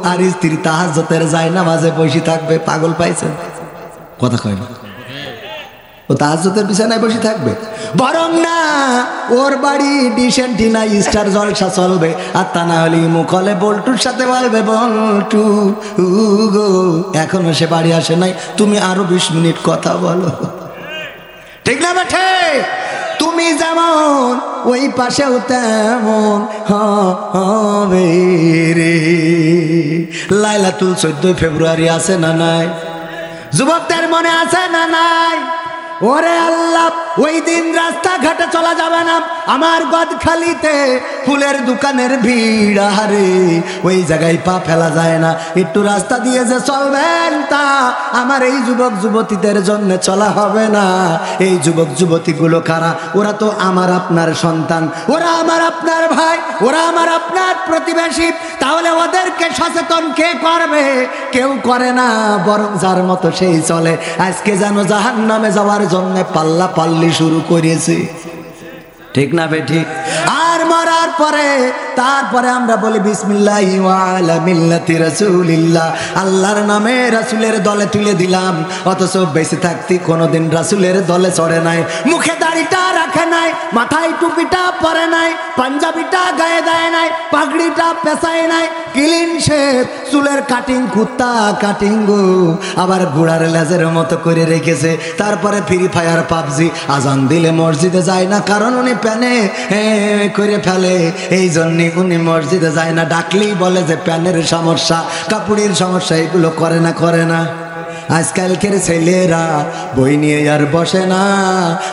আর স্ত্রী তাহাজ্জুদের জায়নামাজে বসে থাকবে। পাগল পাইছেন? কথা কয় না। ও তাহাজ্জুদের বিছানায় বসে থাকবে? বরং না, ওর বাড়ি ডিসেন্টিনা স্টার জলসা চলবে, আর তা না হলে মুখলে বল্টুর সাথে বলবে, বল্টু গো, এখনো সে বাড়ি আসে নাই, তুমি আরো 20 মিনিট কথা বলো। ঠিক না বেঠে? তুমি যেমন ওই পাশেও তেমন হবে রে। লাইলাতুল 14 ফেব্রুয়ারি আছে না নাই? যুবকদের মনে আছে না নাই? ওরে আল্লাহ, ওই দিন রাস্তাঘাটে চলা যাবে না। আমার গদখালিতে ফুলের দোকানের ভিড়, আরে ওই জায়গায় পা ফেলা যায় না। একটু রাস্তা দিয়ে যে চলবেন, তা আমার এই যুবক যুবতীদের জন্য চলা হবে না। এই যুবক যুবতীগুলো কারা? ওরা তো আমার আপনার সন্তান, ওরা আমার আপনার ভাই, ওরা আমার আপনার প্রতিবেশী। তাহলে ওদেরকে সচেতন কে করবে? কেউ করে না, বরং যার মতো সেই চলে। আজকে যেন জাহান্নামে যাওয়ার জন্য পাল্লা পাল্লি শুরু করেছে। ঠিক না বেঠিক? আর মরার পরে তারপরে আমরা বলি বিসমিল্লাহি ওয়া আলা মিল্লাতি রাসূলিল্লাহ, আল্লাহর নামে রাসূলের দলে তুলে দিলাম। অথচ বেঁচে থাকতে কোনোদিন রাসূলের দলে চড়ে নাই, মুখে দাড়িটা রাখে নাই, মাথায় টুপিটা পরে নাই, পাঞ্জাবিটা গায়ে দেয় নাই, পাগড়িটা পেঁচায় নাই, ক্লিন শেভ, চুলের কাটিং, কুত্তা কাটিং গো, আবার ঘোড়ার লেজের মতো করে রেখেছে। তারপরে ফ্রি ফায়ার, পাবজি, আজান দিলে মসজিদে যায় না, কারণ উনি প্যানে করে ফেলে। এই জন্য উনি মসজিদে যায় না, ডাকলেই বলে যে প্যানের সমস্যা, কাপড়ের সমস্যা, এগুলো করে না, করে না। আজকালকের ছেলেরা বই নিয়ে আর বসে না,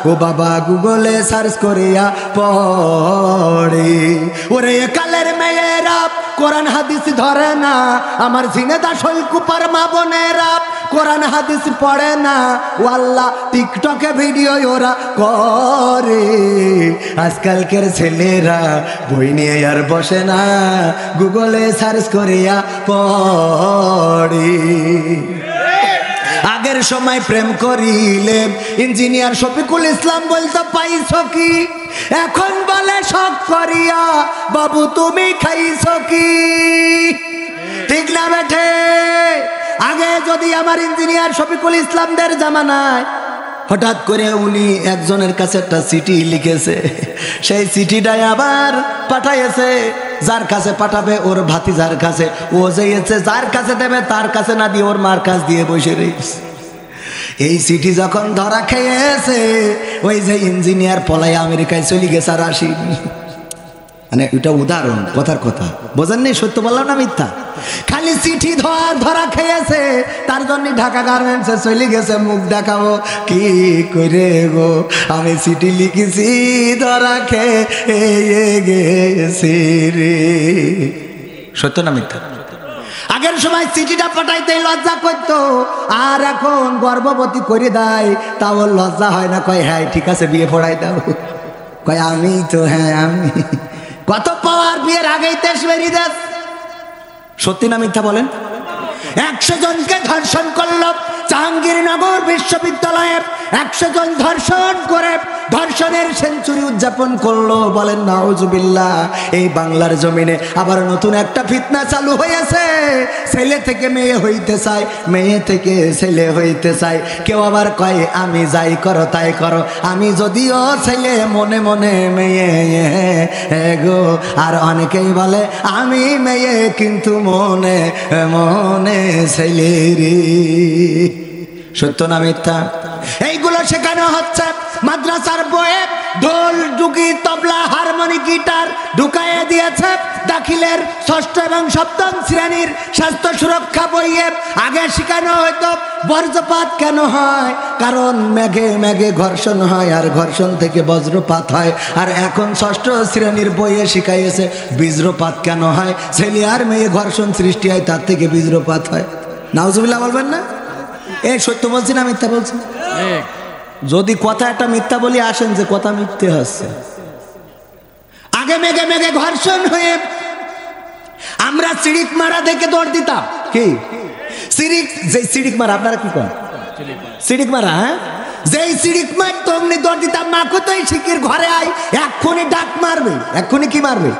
ও বাবা গুগলে সার্চ করিয়া পড়ে। ওরে কালের মেয়েরা কোরআন হাদিস ধরে না, আমার ঝিনেদা শৈলকুপার মা বোনেরা কোরআন হাদিস পড়ে না, ও আল্লাহ টিকটকে ভিডিও ওরা করে। আজকালকের ছেলেরা বই নিয়ে আর বসে না, গুগলে সার্চ করিয়া পড়ে। আগের সময় প্রেম করিলে ইঞ্জিনিয়ার শফিকুল ইসলাম বলতো পাইছো কি, এখন বলে শখ করিয়া বাবু তুমি খাইছো কি। ঠিক না বেঠে? আগে যদি আমার ইঞ্জিনিয়ার শফিকুল ইসলামদের জামানায় হঠাৎ করে উনি একজনের কাছে একটা চিঠি লিখেছে, সেই চিঠিটাই আবার পাঠাইছে, যার কাছে পাঠাবে ওর ভাতিজার কাছে, ও যেয়েছে যার কাছে দেবে তার কাছে না দিয়ে ওর মার কাছ দিয়ে বসে রয়েছে। এই চিঠি যখন ধরা খেয়েছে, ওই যে ইঞ্জিনিয়ার পলাই আমেরিকায় চলে গেছে আর আসি। মানে এটা উদাহরণ, কথার কথা বোঝেন নি? সত্য বললাম না মিথ্যা? খালি চিঠি ধরা খেয়েছে, তার জন্য ঢাকা গার্মেন্টসে চলে গেছে। মুখ দেখাবো কি করে গো, আমি চিঠি লিখেছি ধরা খেয়ে গেছি রে। সত্য না মিথ্যা? আগের সময় চিঠিটা পাঠাইতে লজ্জা করতো, আর এখন গর্ভবতী করে দেয়, তাও লজ্জা হয় না। কয় হ্যাঁ ঠিক আছে বিয়ে পড়াই দাও। কয় আমি তো হ্যাঁ আমি। কত পাওয়ার, বিয়ের আগেই তেজ বেরিয়ে দেয়। সত্যি না মিথ্যা বলেন? 100 জনকে ধর্ষণ করলো জাহাঙ্গীরনগর বিশ্ববিদ্যালয়ে, 100 জন ধর্ষণ করে ধর্ষণের সেঞ্চুরি উদযাপন করলো। বলেন নাউজুবিল্লাহ। এই বাংলার জমিনে আবার নতুন একটা ফিতনা চালু হয়েছে, ছেলে থেকে মেয়ে হইতে চায়, মেয়ে থেকে ছেলে হইতে চায়। কেউ আবার কয় আমি যাই করো তাই করো, আমি যদিও ছেলে মনে মনে মেয়ে গো। আর অনেকেই বলে আমি মেয়ে কিন্তু মনে মনে ছেলে রে। সত্য না মিথ্যা? এইগুলো শেখানো হচ্ছে মাদ্রাসার বইয়ে। ঢোল, ডুগি, তবলা, হারমোনি, গিটার ঢুকাইয়ে দিয়েছে দাখিলের 6ষ্ঠ এবং 7ম শ্রেণীর স্বাস্থ্য সুরক্ষা বইয়ে। আগে শেখানো হয়তো বজ্রপাত কেন হয়, কারণ মেঘে মেঘে ঘর্ষণ হয়, আর ঘর্ষণ থেকে বজ্রপাত হয়। আর এখন 6ষ্ঠ শ্রেণীর বইয়ে শিখাইয়েছে বীজ্রপাত কেন হয়, ছেলে আর মেয়ে ঘর্ষণ সৃষ্টি হয়, তার থেকে বীজ্রপাত হয়। নাউজুবিল্লাহ বলবেন না? এই সত্য বলছি না মিথ্যা বলছি? যদি কথা একটা মিথ্যা বলি আসেন যে কথা মিথ্যে হচ্ছে। আগে মেঘে মেঘে ঘর্ষণ হয়ে আমরা সিড়িক মারা দেখে দৌড় দিতাম। কি সিড়িক? যে সিড়িক মারা, আপনারা কি করেন? সিড়িক মারা, হ্যাঁ, যেই সিড়িক মার তমনি দৌড় দিতাম। মাকে তো এই শিকির ঘরে আয়, এক্ষুনি ডাক মারবে। এক্ষুনি কি মারবে?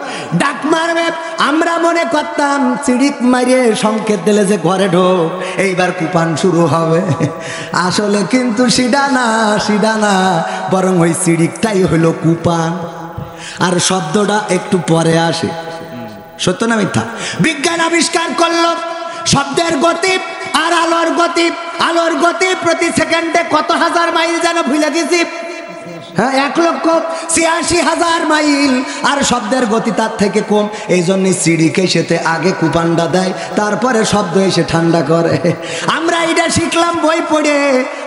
ডাক মারবে। আমরা মনে করতাম সিড়িক মারিয়ে সংকেত দিলে যে ঘরে ঢোক, এইবার কুপান শুরু হবে। আসলে কিন্তু সিডা না, বরং ওই সিড়িকটাই হলো কুপান, আর শব্দটা একটু পরে আসে। সত্য না মিথ্যা? বিজ্ঞান আবিষ্কার করলো শব্দের গতি আর আলোর গতি। আলোর গতি প্রতি সেকেন্ডে কত হাজার মাইল যেন ভুলে গেছি। হ্যাঁ, 1,86,000 মাইল। আর শব্দের গতি তার থেকে কম। এই জন্য সিঁড়িকে সেতে আগে কুপান্ডা দেয়, তারপরে শব্দ এসে ঠান্ডা করে। আমরা এটা শিখলাম বই পড়ে,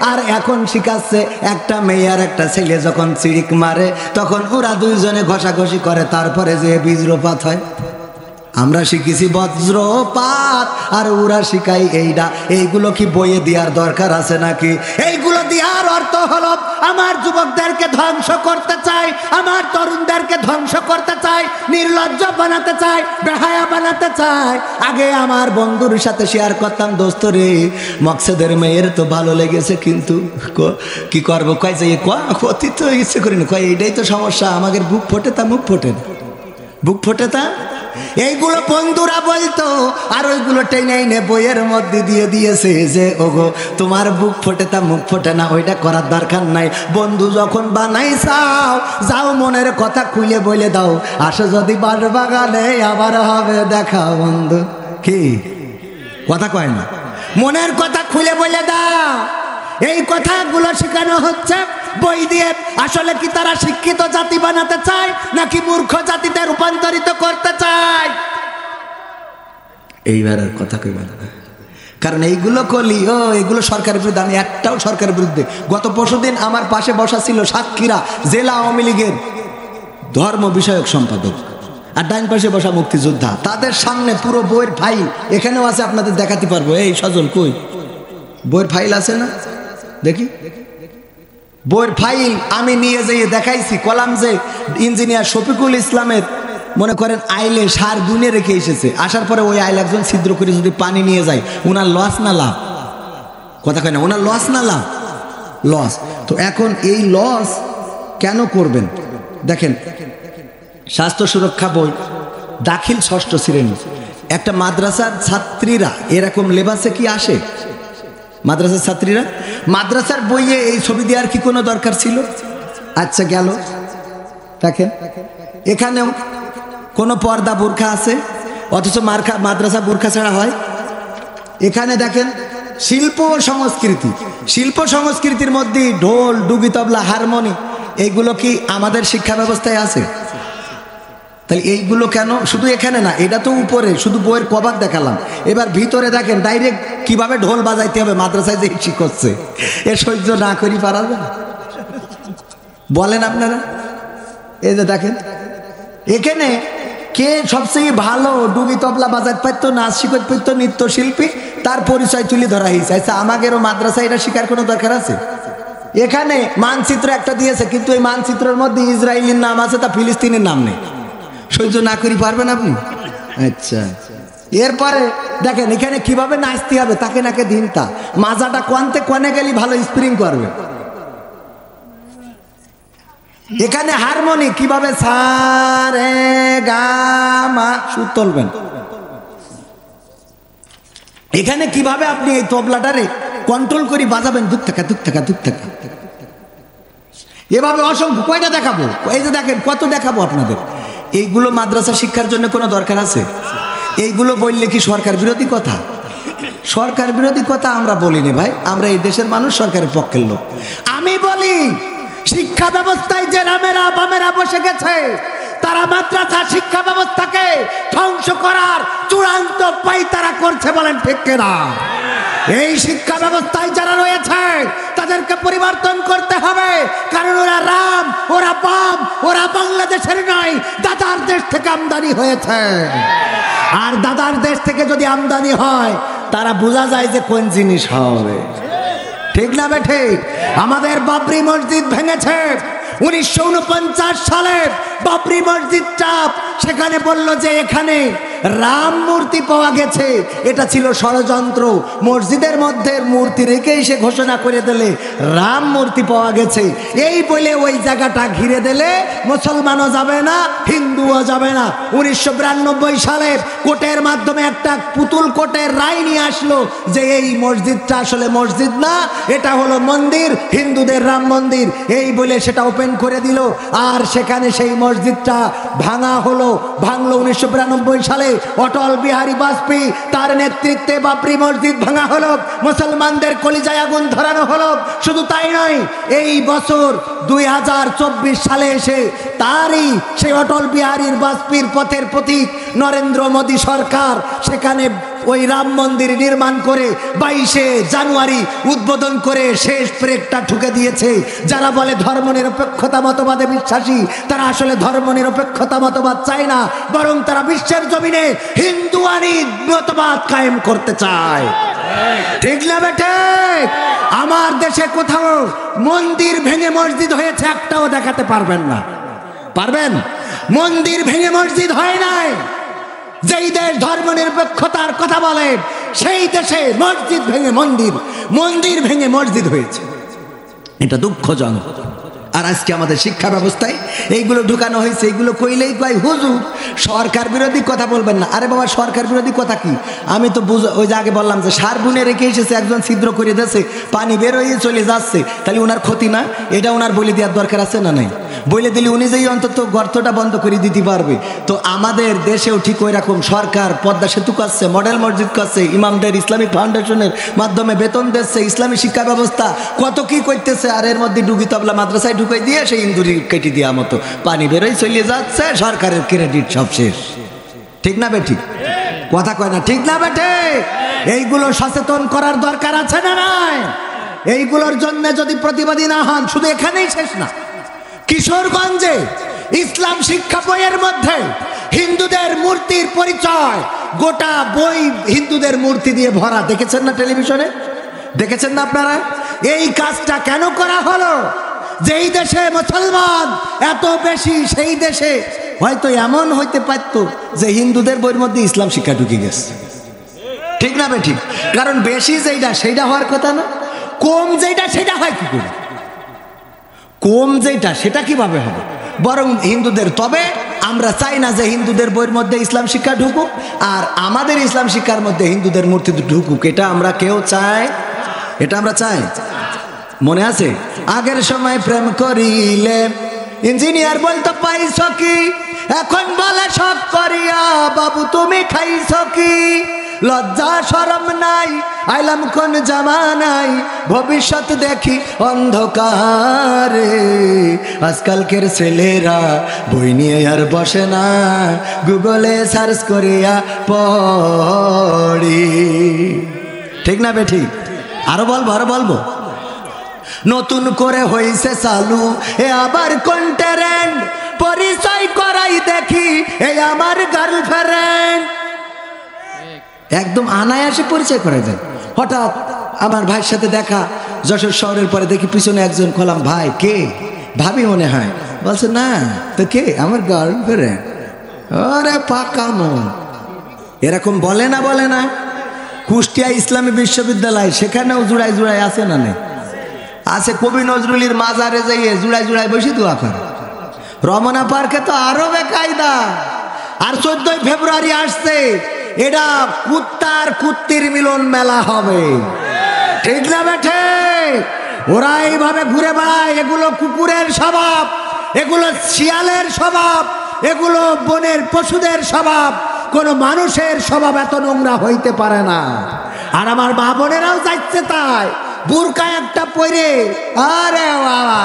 আর এখন শিখাচ্ছে একটা মেয়ে আর একটা ছেলে যখন সিঁড়িক মারে, তখন ওরা দুইজনে ঘষাঘষি করে, তারপরে যে বীজ্রপাত হয়। আমরা শিখেছি বজ্রপাত, আর ওরা শিখাই এইটা। এইগুলো কি বইয়ে দেওয়ার দরকার আছে নাকি? এইগুলো দেওয়ার অর্থ হলো আমার যুবকদেরকে ধ্বংস করতে চাই, আমার তরুণদেরকে ধ্বংস করতে চাই, নির্লজ্জ বানাতে চাই, বেহায়া বানাতে চাই। আগে আমার বন্ধুর সাথে শেয়ার করতাম, দোস্ত রে মকসেদের মেয়ের তো ভালো লেগেছে, কিন্তু কি করবো? কয় যে ক্ষতি তো ইচ্ছে করি না। কয় এইটাই তো সমস্যা, আমাদের বুক ফোটে তা মুখ ফোটে না, বুক ফোটে তা। এইগুলো বন্ধুরা বলতো, আর ওইগুলো টেনে বইয়ের মধ্যে দিয়ে দিয়েছে যে ওগো তোমার বুক ফোটে তা মুখ ফোটে না, ওইটা করার দরকার নাই। বন্ধু যখন বানাই চাও, যাও মনের কথা খুলে বলে দাও, আসে যদি বাস বাগানে আবার হবে দেখা বন্ধু। কি কথা কয় না? মনের কথা খুলে বলে দাও। এই কথাগুলো শেখানো হচ্ছে বই দিয়ে। আসলে কি তারা শিক্ষিত জাতি বানাতে চায়, নাকি মূর্খ জাতিতে রূপান্তরিত করতে চায়? এইবার আর কথা কইবা না, কারণ এইগুলো করলি এগুলো সরকারের বিরুদ্ধে। আমি একটাও সরকারের বিরুদ্ধে। গত পরশুদিন আমার পাশে বসা ছিল সাতক্ষীরা জেলা আওয়ামী লীগের ধর্ম বিষয়ক সম্পাদক, আর ডাইন পাশে বসা মুক্তিযোদ্ধা। তাদের সামনে পুরো বইয়ের ফাইল এখানেও আছে, আপনাদের দেখাতে পারবো। এই সজল কই বইয়ের ফাইল আছে না? দেখি বইয়ের ফাইল আমি নিয়ে যেয়ে দেখাইছি। কলাম যে ইঞ্জিনিয়ার শফিকুল ইসলামের মনে করেন আইলে সার গুনে রেখে এসেছে, আসার পরে ওই আইল একজন ছিদ্র করে যদি পানি নিয়ে যায়, ওনার লস না লাভ? কথা কয় না, ওনার লস না লাভ? লস। তো এখন এই লস কেন করবেন? দেখেন, স্বাস্থ্য সুরক্ষা বই দাখিল 6ষ্ঠ শ্রেণী, একটা মাদ্রাসার ছাত্রীরা এরকম লেবাসে কি আসে? মাদ্রাসার ছাত্রীরা মাদ্রাসার বইয়ে এই ছবি দেওয়ার কি কোনো দরকার ছিল? আচ্ছা গেল, দেখেন এখানেও কোনো পর্দা বোরখা আছে, অথচ মাদ্রাসা বোরখা ছাড়া হয়। এখানে দেখেন শিল্প ও সংস্কৃতি, শিল্প সংস্কৃতির মধ্যে ঢোল, ডুগি, তবলা, হারমোনি, এইগুলো কি আমাদের শিক্ষা ব্যবস্থায় আছে? তাহলে এইগুলো কেন? শুধু এখানে না, এটা তো উপরে শুধু বইয়ের কভার দেখালাম, এবার ভিতরে দেখেন ডাইরেক্ট কিভাবে ঢোল বাজাইতে হবে মাদ্রাসায় যে শিখাচ্ছে, এ সহ্য না করি পারা যায়? বলেন আপনারা। এই যে দেখেন এখানে কে সবচেয়ে ভালো ডুগি তবলা বাজাতে পারতো, নাচ শিখতে পারতো, নৃত্যশিল্পী, তার পরিচয় তুলে ধরা হয়েছে। আচ্ছা আমাদেরও মাদ্রাসায় এটা শিখার কোনো দরকার আছে? এখানে মানচিত্র একটা দিয়েছে, কিন্তু এই মানচিত্রের মধ্যে ইসরায়েলের নাম আছে, তা ফিলিস্তিনের নাম নেই। সহ্য না করি পারবেন আপনি? আচ্ছা, এরপরে দেখেন এখানে কিভাবে নাচতে হবে, তাকে নাকে দিনটা মাজাটা কোয়ান্তে কোনে গেলি ভালো স্প্রিং করবে। এখানে হারমোনি কিভাবে সা রে গা মা সুর তুলবেন, এখানে কিভাবে আপনি এই তবলাটারে কন্ট্রোল করে বাজাবেন, দুঃখ থাকা দুঃখ থাকা দুঃখ থাকা, এভাবে অসংখ্য। কয়টা দেখাবো? এই যে দেখেন কত দেখাবো আপনাদের। এইগুলো মাদ্রাসা শিক্ষার জন্য কোনো দরকার আছে? এইগুলো বললে কি সরকার বিরোধী কথা? সরকার বিরোধী কথা আমরা বলিনি ভাই, আমরা এই দেশের মানুষ, সরকারের পক্ষের লোক। আমি বলি শিক্ষা ব্যবস্থায় যে রামেরা বামেরা বসে গেছে, তারা মাদ্রাসা শিক্ষা ব্যবস্থাকে ধ্বংস করার চূড়ান্ত পায়তারা করছে, বলেন ঠিক কিনা? এই শিক্ষা ব্যবস্থায় যারা রয়েছে তাদেরকে পরিবর্তন করতে হবে, কারণ ওরা রাম, ওরা বাম, ওরা বাংলাদেশের নয়, দাদার দেশ থেকে আমদানি হয়েছে। আর দাদার দেশ থেকে যদি আমদানি হয়, তারা বোঝা যায় যে কোন জিনিস হবে। ঠিক না বেঠে? আমাদের বাবরি মসজিদ ভেঙেছে 1949 সালে। বাবরি মসজিদটা সেখানে বলল যে এখানে রাম মূর্তি পাওয়া গেছে, এটা ছিল ষড়যন্ত্র। মসজিদের মধ্যে মূর্তি রেখেই সে ঘোষণা করে দিলে রাম মূর্তি পাওয়া গেছে, এই বলে ওই জায়গাটা ঘিরে দিলে মুসলমানও যাবে না, হিন্দুও যাবে না। 1992 সালে কোর্টের মাধ্যমে একটা পুতুল কোর্টের রায় নিয়ে আসলো যে এই মসজিদটা আসলে মসজিদ না, এটা হলো মন্দির, হিন্দুদের রাম মন্দির, এই বলে সেটা ওপেন করে দিল। আর সেখানে সেই মসজিদটা ভাঙা হলো, ভাঙলো 1992 সালে। অটল বিহারী বাজপেয়ী তার নেতৃত্বে বাবরি মসজিদ ভাঙা হলো, মুসলমানদের কলিজায় আগুন ধরানো হলো। শুধু তাই নয়, এই বছর 2024 সালে এসে তারই সেই অটল বিহারী বাজপেয়ীর পথের প্রতীক নরেন্দ্র মোদী সরকার সেখানে ওই রাম মন্দির নির্মাণ করে 22শে জানুয়ারি উদ্বোধন করে শেষ ব্রেকটা ঠুকে দিয়েছে। যারা বলে ধর্মনিরপেক্ষতা মতবাদে বিশ্বাসী, তারা আসলে ধর্মনিরপেক্ষতা মতবাদ চায় না, বরং তারা বিশ্বের জমিনে হিন্দুয়ানি মতবাদ কায়েম করতে চায়। ঠিক না বেটে? আমার দেশে কোথাও মন্দির ভেঙে মসজিদ হয়েছে একটাও দেখাতে পারবেন না? পারবেন? মন্দির ভেঙে মসজিদ হয় নাই। যেই দেশ ধর্মনিরপেক্ষতার কথা বলে সেই দেশে মসজিদ ভেঙে মন্দির, মন্দির ভেঙে মসজিদ হয়েছে, এটা দুঃখজনক। আর আজকে আমাদের শিক্ষা ব্যবস্থায় এইগুলো ঢুকানো হয়েছে। এইগুলো কইলেই কয় হুজুর সরকার বিরোধী কথা বলবেন না। আরে বাবা, সরকার বিরোধী কথা কি? আমি তো ওই যে আগে বললাম যে সার বুনে রেখে এসেছে, একজন ছিদ্র করে দিয়েছে, পানি বের হয়ে চলে যাচ্ছে, তাহলে ওনার ক্ষতি না? এটা ওনার বলে দেওয়ার দরকার আছে না নাই? বলে দিলে উনি যেই অন্তত গর্তটা বন্ধ করে দিতে পারবে। তো আমাদের দেশেও ঠিক ওই রকম সরকার পদ্মা সেতু করছে, মডেল মসজিদ করছে, ইমামদের ইসলামিক ফাউন্ডেশনের মাধ্যমে বেতন দিচ্ছে, ইসলামী শিক্ষা ব্যবস্থা কত কি করতেছে। আর এর মধ্যে ডুগি তবলা মাদ্রাসায় ঢুকাই দিয়ে সেই ইন্দুরি কেটে দেওয়া মতো পানি বেরোয় চলে যাচ্ছে, সরকারের ক্রেডিট সব শেষ। ঠিক না বেঠি? কথা কয় না, ঠিক না বেঠে? এইগুলো সচেতন করার দরকার আছে না নাই? এইগুলোর জন্য যদি প্রতিবাদী না হন, শুধু এখানেই শেষ না, কিশোরগঞ্জে ইসলাম শিক্ষা বইয়ের মধ্যে হিন্দুদের মূর্তির পরিচয়, গোটা বই হিন্দুদের মূর্তি দিয়ে ভরা। দেখেছেন না টেলিভিশনে? দেখেছেন না আপনারা? এই কাজটা কেন করা হলো? যেই দেশে মুসলমান এত বেশি, সেই দেশে হয়তো এমন হইতে পারত যে হিন্দুদের বইয়ের মধ্যে ইসলাম শিক্ষা ঢুকে গেছে। ঠিক না বেঠিক? কারণ বেশি যেইটা সেইটা হওয়ার কথা না। কম যেটা সেটা হয় কি করে? কম যেটা সেটা কিভাবে হবে? বরং হিন্দুদের, তবে আমরা চাই না যে হিন্দুদের বইয়ের মধ্যে ইসলাম শিক্ষা ঢুকুক আর আমাদের ইসলাম শিক্ষার মধ্যে হিন্দুদের মূর্তি ঢুকুক। এটা আমরা কেউ চাই? এটা আমরা চাই? মনে আছে আগের সময় প্রেম করিলে ইঞ্জিনিয়ার বলতো পাইছ কি, এখন বলে সব করিয়া বাবু তুমি খাইছ কি? লজ্জা শরম নাই, আইলাম কোন জামানায়, ভবিষ্যৎ দেখি অন্ধকারে। আজকালকের ছেলেরা বই নিয়ে আর বসে না, গুগলে সার্চ করিয়া পড়ি। ঠিক না বেঠি? আরো বলবো নতুন করে হইছে চালু এ আবার কোন ট্রেন্ড, পরিচয় করাই দেখি এই আমার গার্লফ্রেন্ড। একদম আনায়াসে পরিচয় করা যায়। হঠাৎ আমার ভাইয়ের সাথে দেখা যশোর শহরের পরে দেখি পিছনে একজন, খোলাম ভাই কে? ভাবি মনে হয়। বলছে না তো কে? আমার গার্লফ্রেন্ড। আরে পাকা মন। এরকম বলে না? কুষ্টিয়া ইসলামী বিশ্ববিদ্যালয় সেখানেও জুড়াই আছে না নেই? আছে। কবি নজরুলের মাজারে যাইয়ে জুড়াই বসে দোয়া করে। রমনা পার্কে তো আরো বেকায়দা। আর 14 ফেব্রুয়ারি আসছে, এটা কুত্তার কুত্তির মিলন মেলা হবে। ঠিক না বেঠে? ওরা এইভাবে ঘুরে বেড়ায়। এগুলো কুকুরের স্বভাব, এগুলো শিয়ালের স্বভাব, এগুলো বনের পশুদের স্বভাব। কোনো মানুষের স্বভাব এত নোংরা হইতে পারে না। আর আমার মা বোনেরাও যাচ্ছে তাই, বুরকা একটা পরে। আরে বাবা,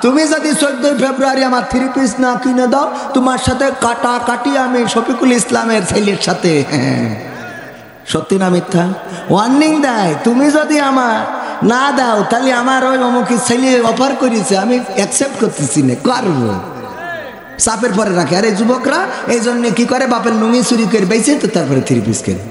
তুমি যদি 14 ফেব্রুয়ারি আমার 3 পিস না কিনে দাও, তোমার সাথে কাটি আমি শফিকুল ইসলামের ছেলের সাথে। সত্যি না মিথ্যা? ওয়ার্নিং দেয়, তুমি যদি আমার না দাও তাহলে আমার ওই অমুকের ছেলে অফার করেছে, আমি অ্যাকসেপ্ট করতেছি না, করবো। চাপের পরে রাখে। আর এই যুবকরা এই জন্য কি করে, বাপের লুঙ্গি চুরি করে বেঁচে তো তারপরে 3 পিস কেনে।